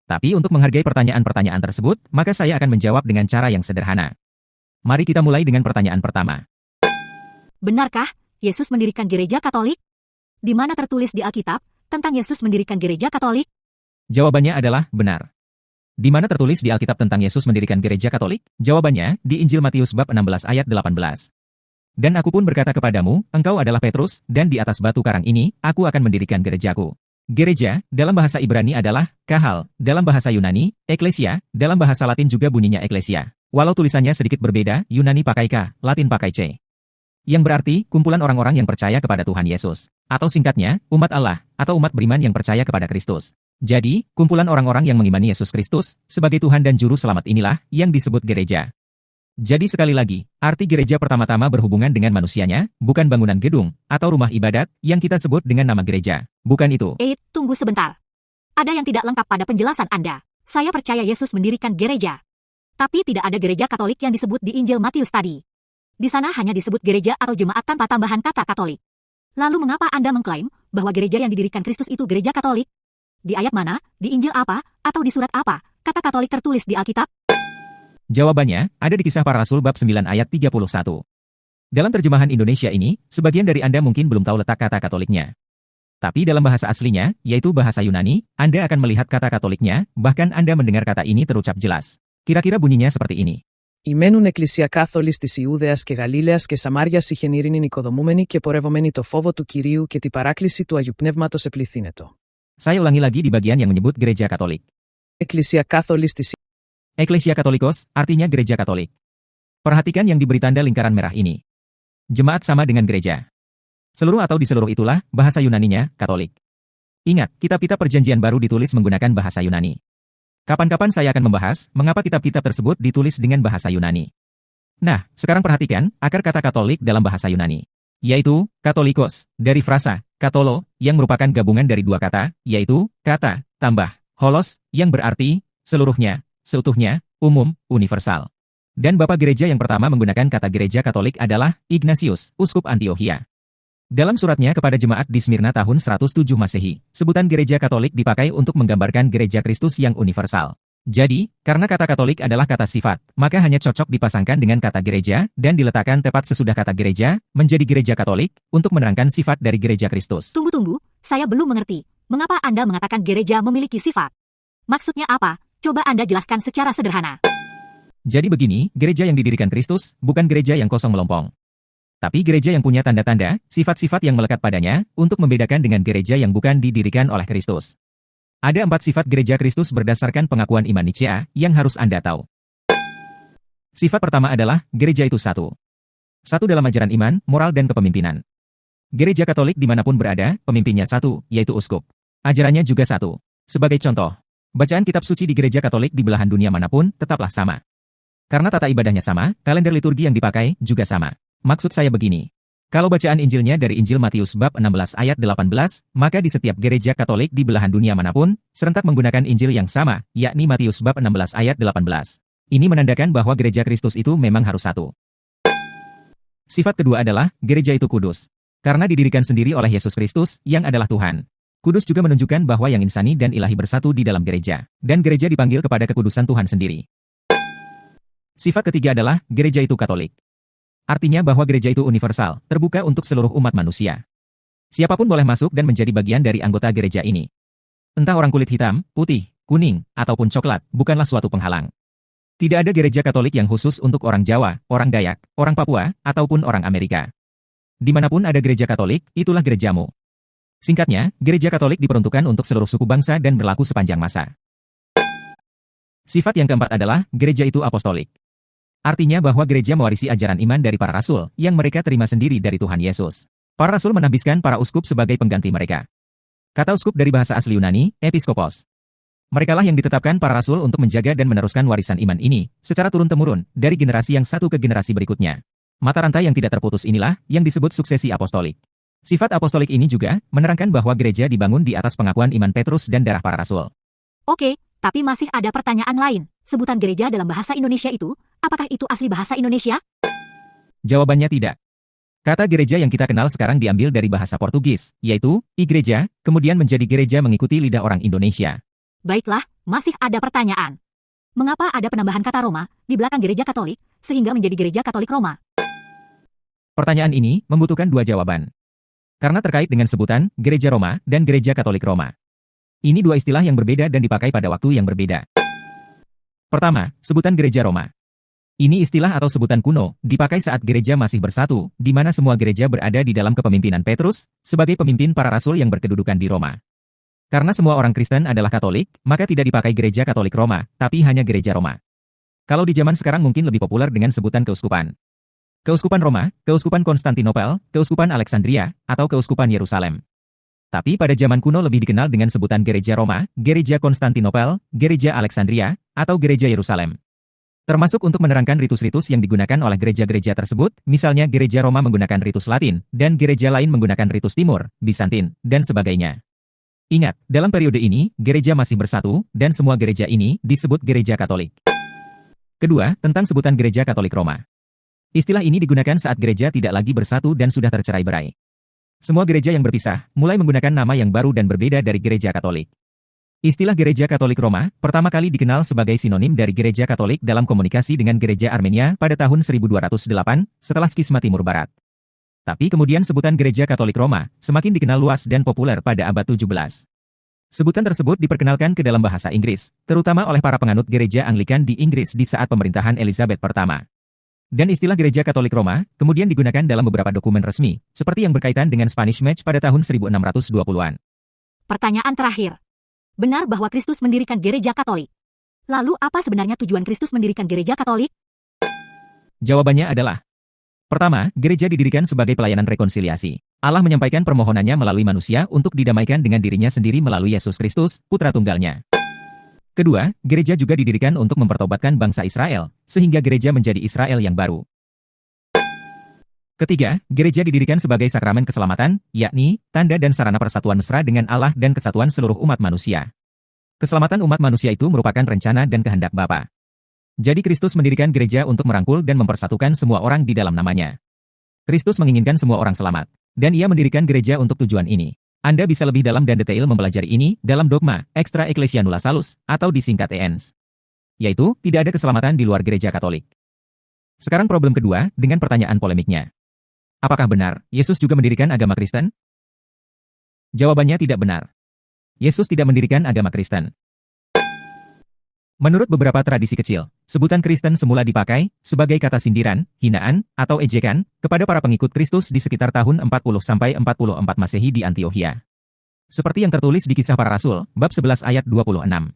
Tapi untuk menghargai pertanyaan-pertanyaan tersebut, maka saya akan menjawab dengan cara yang sederhana. Mari kita mulai dengan pertanyaan pertama. Benarkah Yesus mendirikan Gereja Katolik? Di mana tertulis di Alkitab tentang Yesus mendirikan Gereja Katolik? Jawabannya adalah benar. Di mana tertulis di Alkitab tentang Yesus mendirikan Gereja Katolik? Jawabannya, di Injil Matius bab 16 ayat 18. Dan aku pun berkata kepadamu, engkau adalah Petrus, dan di atas batu karang ini, aku akan mendirikan gerejaku. Gereja, dalam bahasa Ibrani adalah, kahal, dalam bahasa Yunani, eklesia, dalam bahasa Latin juga bunyinya eklesia. Walau tulisannya sedikit berbeda, Yunani pakai K, Latin pakai C. Yang berarti, kumpulan orang-orang yang percaya kepada Tuhan Yesus. Atau singkatnya, umat Allah, atau umat beriman yang percaya kepada Kristus. Jadi, kumpulan orang-orang yang mengimani Yesus Kristus sebagai Tuhan dan Juru Selamat inilah yang disebut gereja. Jadi sekali lagi, arti gereja pertama-tama berhubungan dengan manusianya, bukan bangunan gedung atau rumah ibadat yang kita sebut dengan nama gereja. Bukan itu. Tunggu sebentar. Ada yang tidak lengkap pada penjelasan Anda. Saya percaya Yesus mendirikan gereja. Tapi tidak ada gereja Katolik yang disebut di Injil Matius tadi. Di sana hanya disebut gereja atau jemaat tanpa tambahan kata Katolik. Lalu mengapa Anda mengklaim bahwa gereja yang didirikan Kristus itu gereja Katolik? Di ayat mana, di Injil apa, atau di surat apa, kata Katolik tertulis di Alkitab? Jawabannya, ada di Kisah Para Rasul bab 9 ayat 31. Dalam terjemahan Indonesia ini, sebagian dari Anda mungkin belum tahu letak kata Katoliknya. Tapi dalam bahasa aslinya, yaitu bahasa Yunani, Anda akan melihat kata Katoliknya, bahkan Anda mendengar kata ini terucap jelas. Kira-kira bunyinya seperti ini. Ημένουν εκκλησία κάθολης της Ιούδεας και Γαλίλαιας και Σαμάριας είχεν ειρήνην οικοδομούμενη και πορευομένη το φόβο του Κυρίου και την παράκληση του Αγίου Πνεύματος επληθύνετο. Saya ulangi lagi di bagian yang menyebut gereja Katolik. Εκκλησία κάθολης της Ecclesia Catholicos, artinya gereja Katolik. Perhatikan yang diberi tanda lingkaran merah ini. Jemaat sama dengan gereja. Seluruh atau di seluruh itulah, bahasa Yunaninya, Katolik. Ingat, kitab-kitab perjanjian baru ditulis menggunakan bahasa Yunani. Kapan-kapan saya akan membahas mengapa kitab-kitab tersebut ditulis dengan bahasa Yunani. Nah, sekarang perhatikan akar kata Katolik dalam bahasa Yunani, yaitu katolikos, dari frasa katolo, yang merupakan gabungan dari dua kata, yaitu kata tambah holos, yang berarti seluruhnya, seutuhnya, umum, universal. Dan Bapa Gereja yang pertama menggunakan kata Gereja Katolik adalah Ignatius, Uskup Antiokhia. Dalam suratnya kepada jemaat di Smyrna tahun 107 Masehi, sebutan Gereja Katolik dipakai untuk menggambarkan Gereja Kristus yang universal. Jadi, karena kata Katolik adalah kata sifat, maka hanya cocok dipasangkan dengan kata gereja dan diletakkan tepat sesudah kata gereja, menjadi Gereja Katolik, untuk menerangkan sifat dari Gereja Kristus. Tunggu, saya belum mengerti. Mengapa Anda mengatakan gereja memiliki sifat? Maksudnya apa? Coba Anda jelaskan secara sederhana. Jadi begini, gereja yang didirikan Kristus, bukan gereja yang kosong melompong. Tapi gereja yang punya tanda-tanda, sifat-sifat yang melekat padanya, untuk membedakan dengan gereja yang bukan didirikan oleh Kristus. Ada 4 sifat gereja Kristus berdasarkan pengakuan iman Nicea, yang harus Anda tahu. Sifat pertama adalah, gereja itu satu. Satu dalam ajaran iman, moral dan kepemimpinan. Gereja Katolik dimanapun berada, pemimpinnya satu, yaitu uskup. Ajarannya juga satu. Sebagai contoh, bacaan kitab suci di gereja Katolik di belahan dunia manapun, tetaplah sama. Karena tata ibadahnya sama, kalender liturgi yang dipakai juga sama. Maksud saya begini. Kalau bacaan Injilnya dari Injil Matius bab 16 ayat 18, maka di setiap gereja Katolik di belahan dunia manapun, serentak menggunakan Injil yang sama, yakni Matius bab 16 ayat 18. Ini menandakan bahwa gereja Kristus itu memang harus satu. Sifat kedua adalah, gereja itu kudus. Karena didirikan sendiri oleh Yesus Kristus, yang adalah Tuhan. Kudus juga menunjukkan bahwa yang insani dan ilahi bersatu di dalam gereja. Dan gereja dipanggil kepada kekudusan Tuhan sendiri. Sifat ketiga adalah, gereja itu Katolik. Artinya bahwa gereja itu universal, terbuka untuk seluruh umat manusia. Siapapun boleh masuk dan menjadi bagian dari anggota gereja ini. Entah orang kulit hitam, putih, kuning, ataupun coklat, bukanlah suatu penghalang. Tidak ada gereja Katolik yang khusus untuk orang Jawa, orang Dayak, orang Papua, ataupun orang Amerika. Dimanapun ada gereja Katolik, itulah gerejamu. Singkatnya, gereja Katolik diperuntukkan untuk seluruh suku bangsa dan berlaku sepanjang masa. Sifat yang keempat adalah, gereja itu apostolik. Artinya bahwa gereja mewarisi ajaran iman dari para rasul, yang mereka terima sendiri dari Tuhan Yesus. Para rasul menahbiskan para uskup sebagai pengganti mereka. Kata uskup dari bahasa asli Yunani, episkopos. Merekalah yang ditetapkan para rasul untuk menjaga dan meneruskan warisan iman ini, secara turun-temurun, dari generasi yang satu ke generasi berikutnya. Mata rantai yang tidak terputus inilah, yang disebut suksesi apostolik. Sifat apostolik ini juga, menerangkan bahwa gereja dibangun di atas pengakuan iman Petrus dan darah para rasul. Oke, tapi masih ada pertanyaan lain. Sebutan gereja dalam bahasa Indonesia itu, apakah itu asli bahasa Indonesia? Jawabannya tidak. Kata gereja yang kita kenal sekarang diambil dari bahasa Portugis, yaitu igreja, kemudian menjadi gereja mengikuti lidah orang Indonesia. Baiklah, masih ada pertanyaan. Mengapa ada penambahan kata Roma di belakang gereja Katolik, sehingga menjadi gereja Katolik Roma? Pertanyaan ini membutuhkan 2 jawaban. Karena terkait dengan sebutan gereja Roma dan gereja Katolik Roma. Ini 2 istilah yang berbeda dan dipakai pada waktu yang berbeda. Pertama, sebutan gereja Roma. Ini istilah atau sebutan kuno, dipakai saat gereja masih bersatu, di mana semua gereja berada di dalam kepemimpinan Petrus, sebagai pemimpin para rasul yang berkedudukan di Roma. Karena semua orang Kristen adalah Katolik, maka tidak dipakai gereja Katolik Roma, tapi hanya gereja Roma. Kalau di zaman sekarang mungkin lebih populer dengan sebutan keuskupan. Keuskupan Roma, keuskupan Konstantinopel, keuskupan Alexandria, atau keuskupan Yerusalem. Tapi pada zaman kuno lebih dikenal dengan sebutan gereja Roma, gereja Konstantinopel, gereja Alexandria, atau gereja Yerusalem. Termasuk untuk menerangkan ritus-ritus yang digunakan oleh gereja-gereja tersebut, misalnya gereja Roma menggunakan ritus Latin, dan gereja lain menggunakan ritus Timur, Bizantin, dan sebagainya. Ingat, dalam periode ini, gereja masih bersatu, dan semua gereja ini disebut gereja Katolik. Kedua, tentang sebutan gereja Katolik Roma. Istilah ini digunakan saat gereja tidak lagi bersatu dan sudah tercerai-berai. Semua gereja yang berpisah, mulai menggunakan nama yang baru dan berbeda dari gereja Katolik. Istilah gereja Katolik Roma, pertama kali dikenal sebagai sinonim dari gereja Katolik dalam komunikasi dengan gereja Armenia pada tahun 1208, setelah skisma Timur Barat. Tapi kemudian sebutan gereja Katolik Roma, semakin dikenal luas dan populer pada abad 17. Sebutan tersebut diperkenalkan ke dalam bahasa Inggris, terutama oleh para penganut gereja Anglikan di Inggris di saat pemerintahan Elizabeth pertama. Dan istilah gereja Katolik Roma, kemudian digunakan dalam beberapa dokumen resmi, seperti yang berkaitan dengan Spanish Match pada tahun 1620-an. Pertanyaan terakhir. Benar bahwa Kristus mendirikan gereja Katolik. Lalu apa sebenarnya tujuan Kristus mendirikan gereja Katolik? Jawabannya adalah, pertama, gereja didirikan sebagai pelayanan rekonsiliasi. Allah menyampaikan permohonannya melalui manusia untuk didamaikan dengan dirinya sendiri melalui Yesus Kristus, Putra Tunggalnya. Kedua, gereja juga didirikan untuk mempertobatkan bangsa Israel, sehingga gereja menjadi Israel yang baru. Ketiga, gereja didirikan sebagai sakramen keselamatan, yakni tanda dan sarana persatuan mesra dengan Allah dan kesatuan seluruh umat manusia. Keselamatan umat manusia itu merupakan rencana dan kehendak Bapa. Jadi Kristus mendirikan gereja untuk merangkul dan mempersatukan semua orang di dalam namanya. Kristus menginginkan semua orang selamat, dan ia mendirikan gereja untuk tujuan ini. Anda bisa lebih dalam dan detail mempelajari ini dalam dogma Extra Ecclesia Nulla Salus, atau disingkat ENS. Yaitu, tidak ada keselamatan di luar gereja Katolik. Sekarang problem kedua, dengan pertanyaan polemiknya. Apakah benar, Yesus juga mendirikan agama Kristen? Jawabannya tidak benar. Yesus tidak mendirikan agama Kristen. Menurut beberapa tradisi kecil, sebutan Kristen semula dipakai sebagai kata sindiran, hinaan, atau ejekan kepada para pengikut Kristus di sekitar tahun 40-44 Masehi di Antiokhia. Seperti yang tertulis di Kisah Para Rasul, bab 11 ayat 26.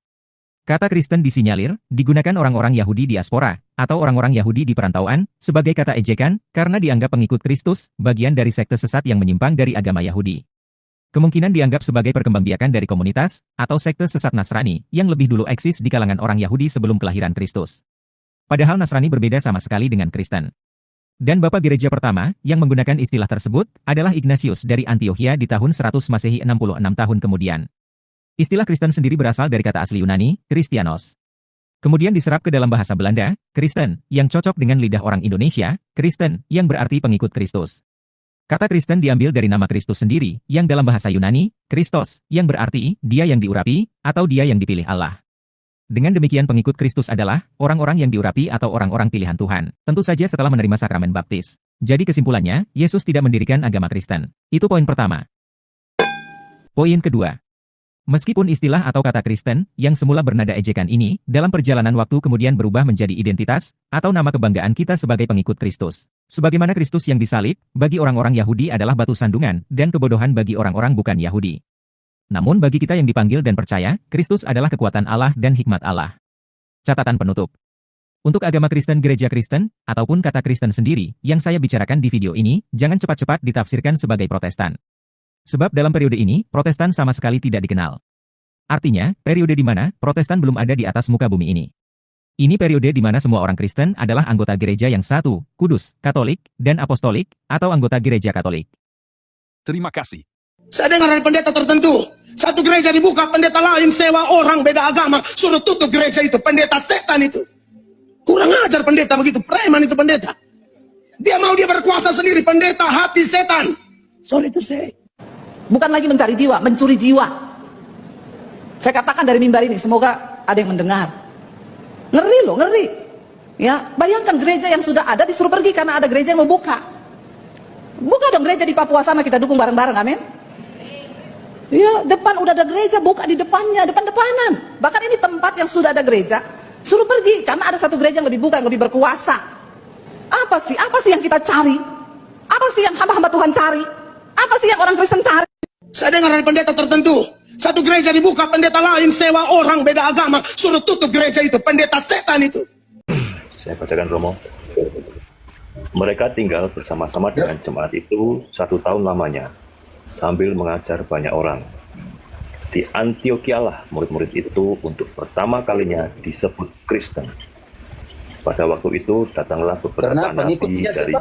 Kata Kristen disinyalir, digunakan orang-orang Yahudi diaspora, atau orang-orang Yahudi di perantauan, sebagai kata ejekan, karena dianggap pengikut Kristus, bagian dari sekte sesat yang menyimpang dari agama Yahudi. Kemungkinan dianggap sebagai perkembangbiakan dari komunitas, atau sekte sesat Nasrani, yang lebih dulu eksis di kalangan orang Yahudi sebelum kelahiran Kristus. Padahal Nasrani berbeda sama sekali dengan Kristen. Dan Bapa Gereja pertama, yang menggunakan istilah tersebut, adalah Ignatius dari Antiokhia di tahun 100 Masehi 66 tahun kemudian. Istilah Kristen sendiri berasal dari kata asli Yunani, Christianos. Kemudian diserap ke dalam bahasa Belanda, Kristen, yang cocok dengan lidah orang Indonesia, Kristen, yang berarti pengikut Kristus. Kata Kristen diambil dari nama Kristus sendiri, yang dalam bahasa Yunani, Christos, yang berarti dia yang diurapi, atau dia yang dipilih Allah. Dengan demikian pengikut Kristus adalah orang-orang yang diurapi atau orang-orang pilihan Tuhan, tentu saja setelah menerima sakramen baptis. Jadi kesimpulannya, Yesus tidak mendirikan agama Kristen. Itu poin pertama. Poin kedua. Meskipun istilah atau kata Kristen, yang semula bernada ejekan ini, dalam perjalanan waktu kemudian berubah menjadi identitas, atau nama kebanggaan kita sebagai pengikut Kristus. Sebagaimana Kristus yang disalib, bagi orang-orang Yahudi adalah batu sandungan, dan kebodohan bagi orang-orang bukan Yahudi. Namun bagi kita yang dipanggil dan percaya, Kristus adalah kekuatan Allah dan hikmat Allah. Catatan penutup. Untuk agama Kristen gereja Kristen, ataupun kata Kristen sendiri, yang saya bicarakan di video ini, jangan cepat-cepat ditafsirkan sebagai Protestan. Sebab dalam periode ini, Protestan sama sekali tidak dikenal. Artinya, periode di mana Protestan belum ada di atas muka bumi ini. Ini periode di mana semua orang Kristen adalah anggota gereja yang satu, kudus, Katolik, dan Apostolik, atau anggota gereja Katolik. Terima kasih. Saya dengar dari pendeta tertentu, satu gereja dibuka, pendeta lain sewa orang beda agama, suruh tutup gereja itu, pendeta setan itu. Kurang ajar pendeta begitu, preman itu pendeta. Dia mau dia berkuasa sendiri, pendeta hati setan. Sorry to say. Bukan lagi mencari jiwa, mencuri jiwa. Saya katakan dari mimbar ini, semoga ada yang mendengar. Ngeri loh, ngeri. Ya, bayangkan gereja yang sudah ada disuruh pergi karena ada gereja yang mau buka. Buka dong gereja di Papua sana, kita dukung bareng-bareng, amin. Ya, depan udah ada gereja, buka di depannya, depan-depanan. Bahkan ini tempat yang sudah ada gereja, suruh pergi karena ada satu gereja yang lebih buka, yang lebih berkuasa. Apa sih yang kita cari? Apa sih yang hamba-hamba Tuhan cari? Apa sih yang orang Kristen cari? Saya dengar dari pendeta tertentu, satu gereja dibuka, pendeta lain sewa orang beda agama, suruh tutup gereja itu, pendeta setan itu. Saya bacakan Romo. Mereka tinggal bersama-sama dengan jemaat itu 1 tahun lamanya, sambil mengajar banyak orang. Di Antiokhia lah murid-murid itu untuk pertama kalinya disebut Kristen. Pada waktu itu datanglah beberapa nabi dari...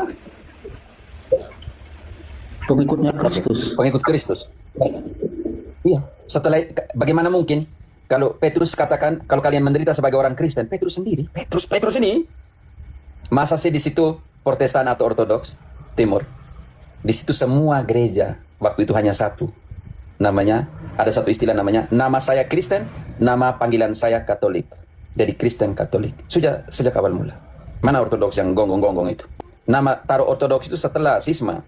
Pengikutnya Kristus. Pengikut Kristus. Iya. Setelah bagaimana mungkin kalau Petrus katakan kalau kalian menderita sebagai orang Kristen, Petrus sendiri, Petrus ini, masa sih di situ Protestan atau Ortodoks Timur? Di situ semua gereja waktu itu hanya satu. Namanya ada satu istilah namanya nama saya Kristen, nama panggilan saya Katolik. Jadi Kristen Katolik. Sejak awal mula. Mana Ortodoks yang gonggong-gonggong itu? Nama taruh Ortodoks itu setelah Sisma.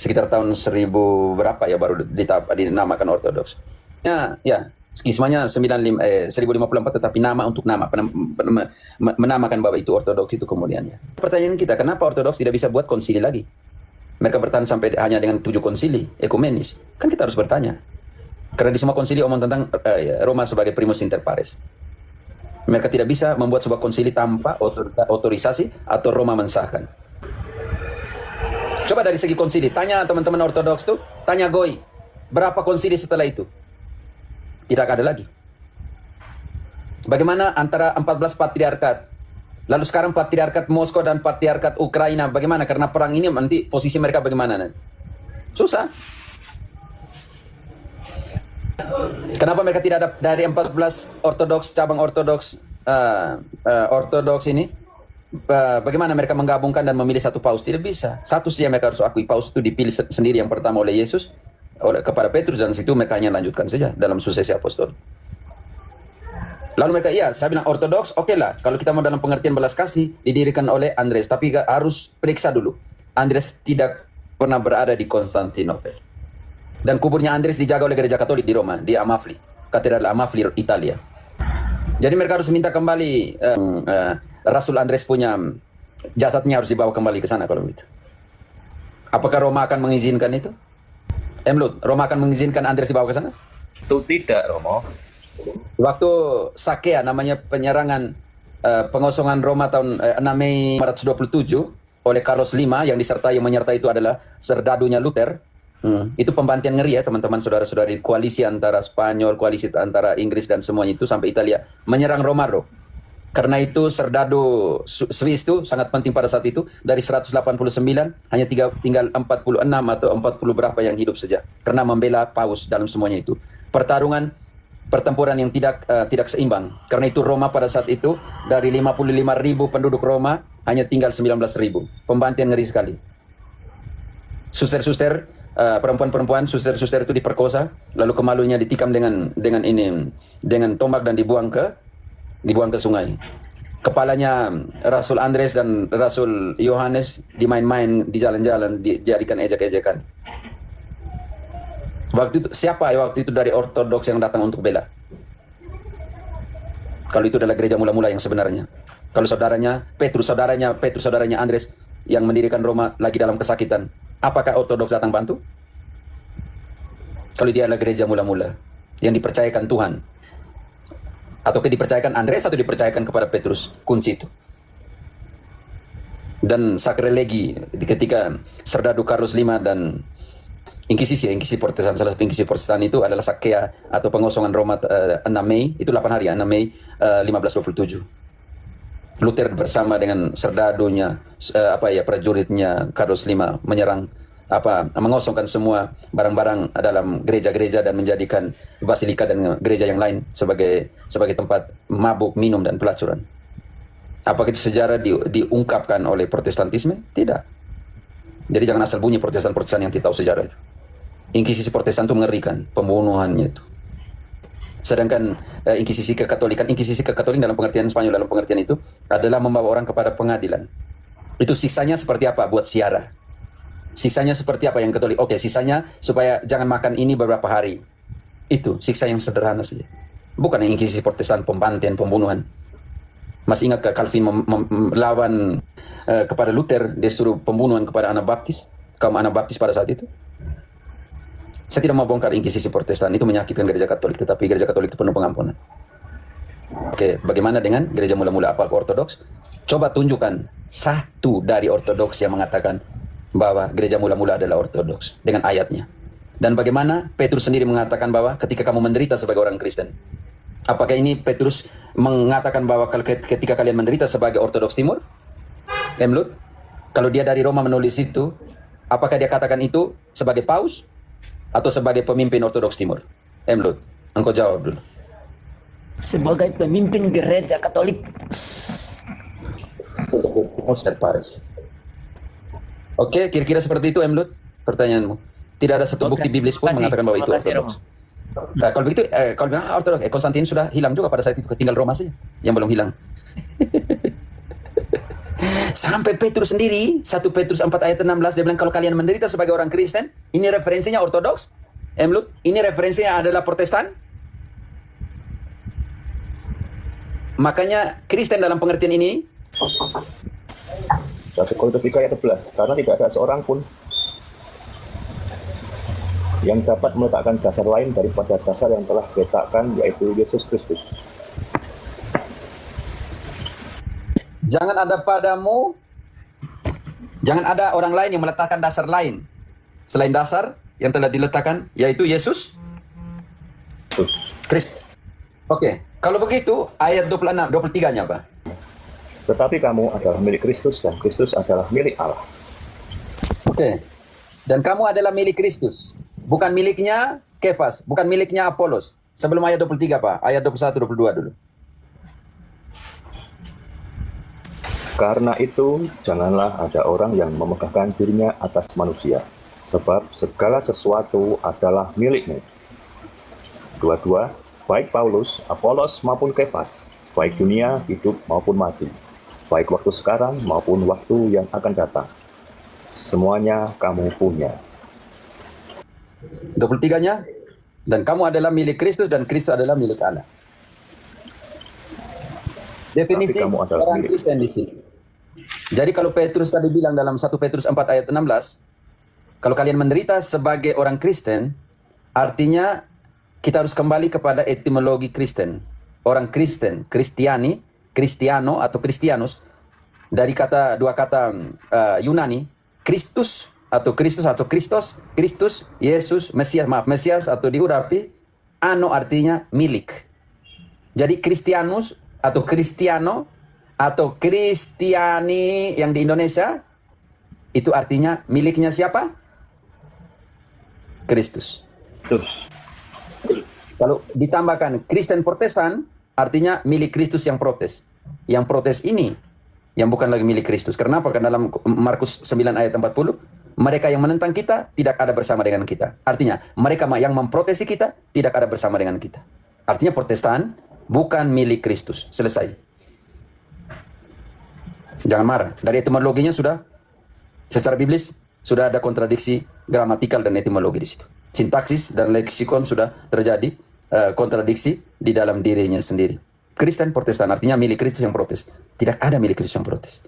Sekitar tahun 1000 berapa ya baru dinamakan Ortodoks. Ya, skismanya 1054 tetapi nama untuk nama menamakan bahwa itu Ortodoks itu kemudian ya. Pertanyaan kita, kenapa Ortodoks tidak bisa buat konsili lagi? Mereka bertahan sampai hanya dengan 7 konsili ekumenis. Kan kita harus bertanya. Karena di semua konsili omong tentang Roma sebagai primus inter pares. Mereka tidak bisa membuat sebuah konsili tanpa otorisasi atau Roma mensahkan. Coba dari segi konsili, tanya teman-teman Ortodoks tuh, tanya Goy, berapa konsili setelah itu? Tidak ada lagi. Bagaimana antara 14 patriarkat, lalu sekarang patriarkat Moskow dan patriarkat Ukraina, bagaimana? Karena perang ini nanti posisi mereka bagaimana nanti? Susah. Kenapa mereka tidak ada dari 14 Ortodoks, cabang Ortodoks, Ortodoks ini? Bagaimana mereka menggabungkan dan memilih satu paus? Tidak bisa. Satu saja mereka harus akui, paus itu dipilih sendiri yang pertama oleh Yesus, kepada Petrus, dan situ mereka hanya lanjutkan saja dalam suksesi apostol. Lalu mereka, iya, saya bilang Ortodoks, oke lah, kalau kita mau dalam pengertian belas kasih, didirikan oleh Andreas, tapi harus periksa dulu. Andreas tidak pernah berada di Konstantinopel. Dan kuburnya Andreas dijaga oleh gereja Katolik di Roma, di Amafli, Katedral Amafli, Italia. Jadi mereka harus minta kembali Rasul Andreas punya jasadnya harus dibawa kembali ke sana kalau begitu. Apakah Roma akan mengizinkan itu? Emlut, Roma akan mengizinkan Andreas dibawa ke sana? Itu tidak, Romo. Waktu Sakea, namanya penyerangan pengosongan Roma tahun 6 Mei 427 oleh Carlos V, yang menyertai itu adalah serdadunya Luther. Itu pembantian ngeri ya teman-teman, saudara-saudari. Koalisi antara Spanyol, koalisi antara Inggris dan semuanya itu sampai Italia menyerang Roma. Karena itu serdadu Swiss itu sangat penting pada saat itu. Dari 189 hanya tinggal 46 atau 40 berapa yang hidup saja, karena membela paus dalam semuanya itu. Pertempuran yang tidak seimbang. Karena itu Roma pada saat itu dari 55.000 penduduk Roma hanya tinggal 19.000. Pembantian ngeri sekali. Suster-suster, perempuan-perempuan, suster-suster itu diperkosa, lalu kemaluannya ditikam dengan tombak dan dibuang ke sungai. Kepalanya Rasul Andreas dan Rasul Yohanes dimain-main di jalan-jalan, dijadikan ejek-ejekan. Siapa waktu itu dari Ortodoks yang datang untuk bela? Kalau itu adalah gereja mula-mula yang sebenarnya. Kalau saudaranya Andreas yang mendirikan Roma lagi dalam kesakitan, apakah Ortodoks datang bantu? Kalau dia adalah gereja mula-mula yang dipercayakan Tuhan, atau dipercayakan Andreas atau dipercayakan kepada Petrus, kunci itu. Dan sakrelegi ketika serdadu Carlos V dan Inkisisi Protestan, salah satu Inkisisi Protestan itu adalah Sakea atau pengosongan Roma 6 Mei, itu 8 hari ya, 6 Mei 1527. Luther bersama dengan serdadunya, prajuritnya Carlos V menyerang, mengosongkan semua barang-barang dalam gereja-gereja dan menjadikan basilika dan gereja yang lain sebagai tempat mabuk, minum, dan pelacuran. Apakah itu sejarah diungkapkan oleh Protestantisme? Tidak. Jadi jangan asal bunyi Protestan-Protestan yang tidak tahu sejarah itu. Inkisisi Protestan itu mengerikan, pembunuhannya itu. Sedangkan Inkisisi Kekatolikan dalam pengertian Spanyol, dalam pengertian itu adalah membawa orang kepada pengadilan. Itu siksanya seperti apa buat siara? Siksanya seperti apa yang Katolik? Oke, sisanya supaya jangan makan ini beberapa hari. Itu siksa yang sederhana saja. Bukan yang Inkisisi Protestan, pembantian, pembunuhan. Masih ingat Calvin melawan kepada Luther, dia suruh pembunuhan kepada anak baptis, kaum anak baptis pada saat itu. Saya tidak mau bongkar Inkisisi Protestan, itu menyakitkan gereja Katolik, tetapi gereja Katolik itu penuh pengampunan. Oke, bagaimana dengan gereja mula-mula apa Ortodoks? Coba tunjukkan satu dari Ortodoks yang mengatakan bahwa gereja mula-mula adalah Ortodoks dengan ayatnya. Dan bagaimana Petrus sendiri mengatakan bahwa ketika kamu menderita sebagai orang Kristen, apakah ini Petrus mengatakan bahwa ketika kalian menderita sebagai Ortodoks Timur? Emlut, kalau dia dari Roma menulis itu, apakah dia katakan itu sebagai paus atau sebagai pemimpin Ortodoks Timur? Emlut, engkau jawab dulu. Sebagai pemimpin gereja Katolik. Oke, kira-kira seperti itu, Emlut, pertanyaanmu. Tidak ada satu bukti biblis pun mengatakan bahwa itu Ortodoks. Nah, kalau begitu, kalau bilang Ortodoks, Konstantin sudah hilang juga pada saat itu, tinggal Roma saja yang belum hilang. Sampai Petrus sendiri, 1 Petrus 4 ayat 16, dia bilang kalau kalian menderita sebagai orang Kristen, ini referensinya Ortodoks, Emlut, ini referensinya adalah Protestan. Makanya Kristen dalam pengertian ini, 1 Korintus 3 ayat 11, karena tidak ada seorang pun yang dapat meletakkan dasar lain daripada dasar yang telah diletakkan, yaitu Yesus Kristus. jangan Jangan ada orang lain yang meletakkan dasar lain selain dasar yang telah diletakkan, yaitu Yesus Kristus. Oke, kalau begitu ayat 26, 23-nya apa? Tetapi kamu adalah milik Kristus dan Kristus adalah milik Allah. Oke. Dan kamu adalah milik Kristus. Bukan miliknya Kefas, bukan miliknya Apolos. Sebelum ayat 23, Pak. Ayat 21, 22 dulu. Karena itu, janganlah ada orang yang memegahkan dirinya atas manusia, sebab segala sesuatu adalah milikmu. 22, baik Paulus, Apolos maupun Kefas, baik dunia, hidup maupun mati, baik waktu sekarang maupun waktu yang akan datang, semuanya kamu punya. 23-nya, dan kamu adalah milik Kristus dan Kristus adalah milik Allah. Definisi kamu adalah orang milik. Kristen di sini. Jadi kalau Petrus tadi bilang dalam 1 Petrus 4 ayat 16, kalau kalian menderita sebagai orang Kristen, artinya kita harus kembali kepada etimologi Kristen. Orang Kristen, Kristiani, Kristiano atau Kristianus, dari dua kata Yunani, Kristus atau Kristus, Yesus, Mesias atau diurapi, ano artinya milik. Jadi Kristianus atau Kristiano atau Kristiani yang di Indonesia, itu artinya miliknya siapa? Kristus. Kalau ditambahkan Kristen Protestan, artinya milik Kristus yang protes. Yang protes ini, yang bukan lagi milik Kristus. Kenapa? Karena dalam Markus 9 ayat 40, mereka yang menentang kita tidak ada bersama dengan kita. Artinya, mereka yang memprotesi kita tidak ada bersama dengan kita. Artinya Protestan bukan milik Kristus. Selesai. Jangan marah. Dari etimologinya sudah, secara biblis, sudah ada kontradiksi gramatikal dan etimologi di situ. Sintaksis dan leksikon sudah terjadi kontradiksi di dalam dirinya sendiri. Kristen Protestan artinya milik Kristus yang protes. Tidak ada milik Kristus yang protes.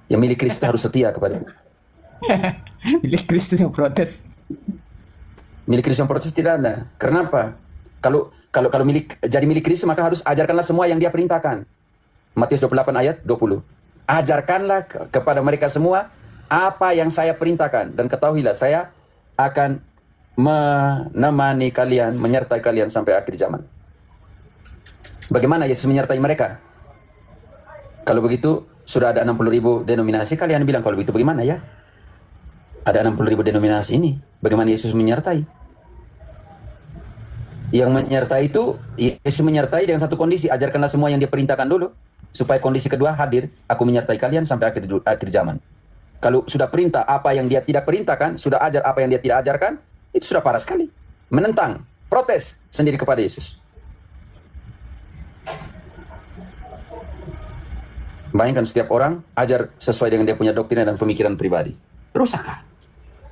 Yang milik Kristus harus setia kepada milik Kristus yang protes. Milik Kristus yang protes tidak ada. Kenapa? Kalau jadi milik Kristus maka harus ajarkanlah semua yang Dia perintahkan. Matius 28 ayat 20. Ajarkanlah kepada mereka semua apa yang saya perintahkan, dan ketahuilah saya akan menemani kalian, menyertai kalian sampai akhir zaman. Bagaimana Yesus menyertai mereka? Kalau begitu sudah ada 60.000 denominasi, kalian bilang kalau begitu bagaimana ya? Ada 60.000 denominasi ini, bagaimana Yesus menyertai? Yang menyertai itu, Yesus menyertai dengan satu kondisi, ajarkanlah semua yang Dia perintahkan dulu, supaya kondisi kedua hadir, aku menyertai kalian sampai akhir zaman. Kalau sudah perintah apa yang Dia tidak perintahkan, sudah ajar apa yang Dia tidak ajarkan, itu sudah parah sekali. Menentang, protes sendiri kepada Yesus. Bayangkan setiap orang ajar sesuai dengan dia punya doktrin dan pemikiran pribadi. Rusakkah?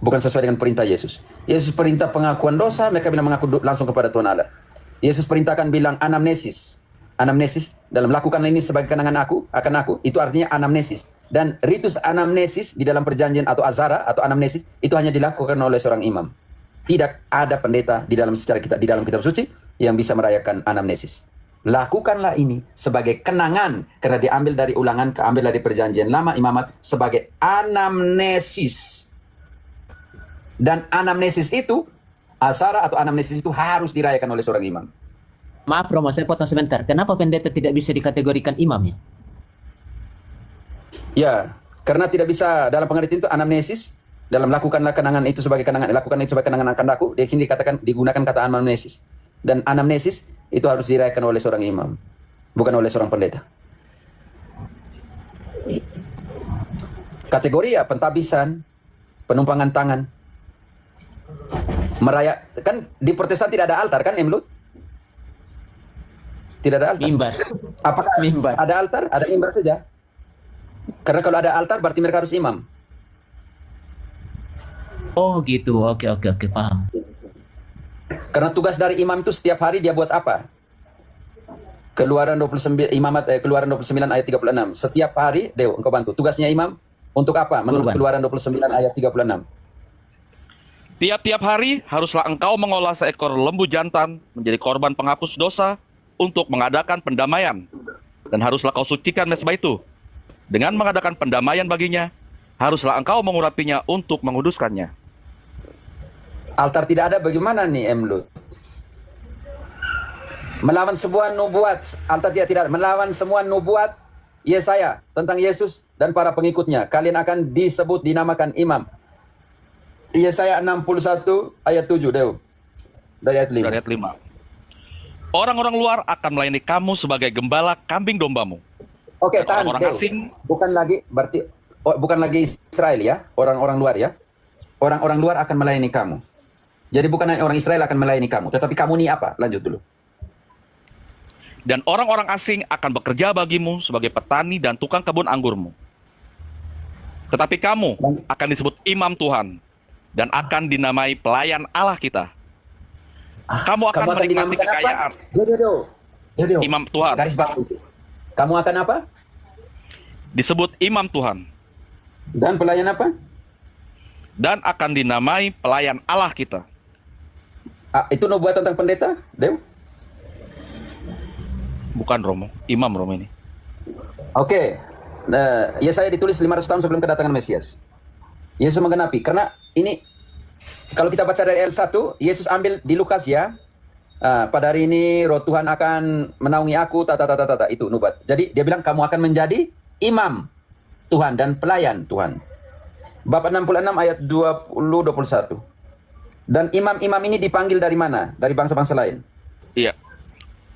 Bukan sesuai dengan perintah Yesus. Yesus perintah pengakuan dosa, mereka bilang mengaku langsung kepada Tuhan Allah. Yesus perintahkan bilang anamnesis. Anamnesis, dalam lakukan ini sebagai kenangan akan aku, itu artinya anamnesis. Dan ritus anamnesis di dalam perjanjian atau azara atau anamnesis, itu hanya dilakukan oleh seorang imam. Tidak ada pendeta di dalam kitab suci yang bisa merayakan anamnesis. Lakukanlah ini sebagai kenangan, karena diambil dari ulangan, keambil dari perjanjian lama imamat sebagai anamnesis. Dan anamnesis itu, azara atau anamnesis itu harus dirayakan oleh seorang imam. Maaf Romo, saya potong sebentar. Kenapa pendeta tidak bisa dikategorikan imam ya? Ya, karena tidak bisa dalam pengertian itu anamnesis, dalam lakukanlah kenangan itu sebagai kenangan, lakukan itu sebagai kenangan akan aku, di sini digunakan kata anamnesis. Dan anamnesis itu harus dirayakan oleh seorang imam, bukan oleh seorang pendeta. Kategori ya pentabisan, penumpangan tangan. Kan di Protestan tidak ada altar kan, Emlut? Tidak ada altar. Mimbar. Apakah mimbar. Ada altar? Ada mimbar saja. Karena kalau ada altar berarti mereka harus imam. Oh gitu, oke, paham. Karena tugas dari imam itu setiap hari dia buat apa? Keluaran 29 Keluaran 29 ayat 36. Setiap hari, Dew, engkau bantu. Tugasnya imam untuk apa? Menurut Keluaran 29 ayat 36. Tiap-tiap hari haruslah engkau mengolah seekor lembu jantan menjadi korban penghapus dosa untuk mengadakan pendamaian. Dan haruslah kau sucikan mezbah itu dengan mengadakan pendamaian baginya haruslah engkau mengurapinya untuk menguduskannya. Altar tidak ada, bagaimana nih Lut? Melawan sebuah nubuat, altar tidak ada. Melawan semua nubuat Yesaya tentang Yesus dan para pengikutnya. Kalian akan disebut, dinamakan imam. Yesaya 61 ayat 7, Dew. Dari ayat 5. Dari ayat 5. Orang-orang luar akan melayani kamu sebagai gembala kambing dombamu. Oke, tahan, orang-orang Dew. asing Bukan lagi, berarti bukan lagi Israel ya, orang-orang luar ya. Orang-orang luar akan melayani kamu. Jadi bukan hanya orang Israel akan melayani kamu, tetapi kamu nih apa? Lanjut dulu. dan orang-orang asing akan bekerja bagimu sebagai petani dan tukang kebun anggurmu. Tetapi kamu akan disebut imam Tuhan dan akan dinamai pelayan Allah kita. Kamu akan menikmati kekayaan. Imam Tuhan. Garis bawah itu. Kamu akan apa? Disebut imam Tuhan. Dan pelayan apa? Dan akan dinamai pelayan Allah kita. Itu nubuat tentang pendeta, Dew? Bukan Romo, imam Romo ini. Oke. Yesaya ditulis 500 tahun sebelum kedatangan Mesias. Yesus menggenapi. Karena ini, kalau kita baca dari ayat 1, Yesus ambil di Lukas ya. Pada hari ini roh Tuhan akan menaungi aku, itu nubuat. Jadi dia bilang kamu akan menjadi imam Tuhan dan pelayan Tuhan. Bab 66 ayat 20-21. Dan imam-imam ini dipanggil dari mana? Dari bangsa-bangsa lain. Iya.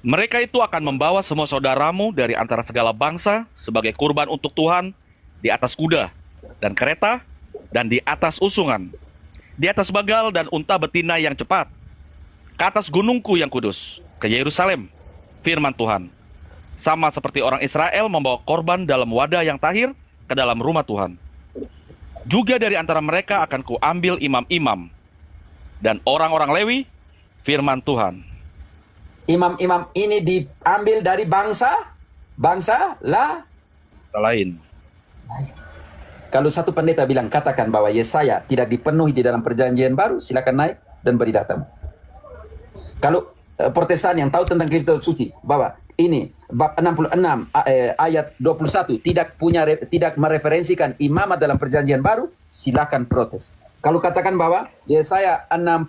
Mereka itu akan membawa semua saudaramu dari antara segala bangsa sebagai kurban untuk Tuhan di atas kuda dan kereta dan di atas usungan, di atas bagal dan unta betina yang cepat, ke atas gunungku yang kudus, ke Yerusalem, firman Tuhan. Sama seperti orang Israel membawa korban dalam wadah yang tahir ke dalam rumah Tuhan. Juga dari antara mereka akan kuambil imam-imam dan orang-orang Lewi, firman Tuhan. Imam-imam ini diambil dari bangsa lain. Kalau satu pendeta bilang, katakan bahwa Yesaya tidak dipenuhi di dalam perjanjian baru, silakan naik dan beri datamu. Kalau Protestan yang tahu tentang kitab suci, bahwa ini bab 66 ayat 21 tidak mereferensikan imamat dalam perjanjian baru, silakan protes. Kalau katakan bahwa Yesaya 61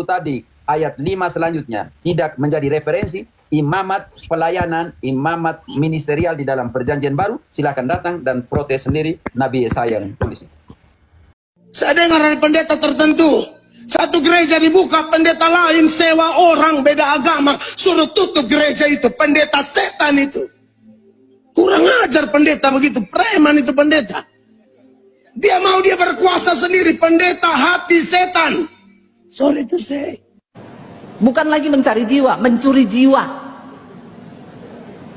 tadi ayat 5 selanjutnya tidak menjadi referensi imamat pelayanan, imamat ministerial di dalam perjanjian baru, silakan datang dan protes sendiri Nabi Yesaya yang tulis. Saya dengar dari pendeta tertentu, satu gereja dibuka, pendeta lain sewa orang beda agama, suruh tutup gereja itu, pendeta setan itu. Kurang ajar pendeta begitu, preman itu pendeta. Dia mau dia berkuasa sendiri, pendeta hati setan. Sorry to say. Bukan lagi mencari jiwa, mencuri jiwa.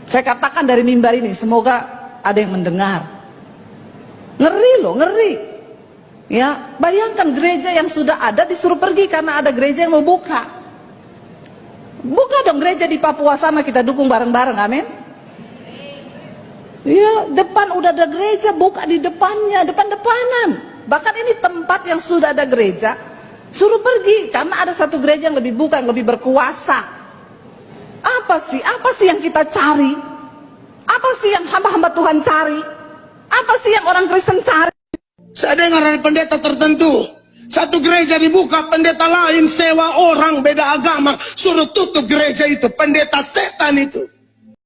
Saya katakan dari mimbar ini, semoga ada yang mendengar. Ngeri loh, ngeri. Ya, bayangkan gereja yang sudah ada disuruh pergi karena ada gereja yang mau buka. Buka dong gereja di Papua sana, kita dukung bareng-bareng, amin. Ya, depan udah ada gereja, buka di depannya, depan-depanan. Bahkan ini tempat yang sudah ada gereja, suruh pergi karena ada satu gereja yang lebih buka, yang lebih berkuasa. Apa sih yang kita cari? Apa sih yang hamba-hamba Tuhan cari? Apa sih yang orang Kristen cari? Saya dengar dari pendeta tertentu, satu gereja dibuka, pendeta lain sewa orang beda agama, suruh tutup gereja itu, pendeta setan itu.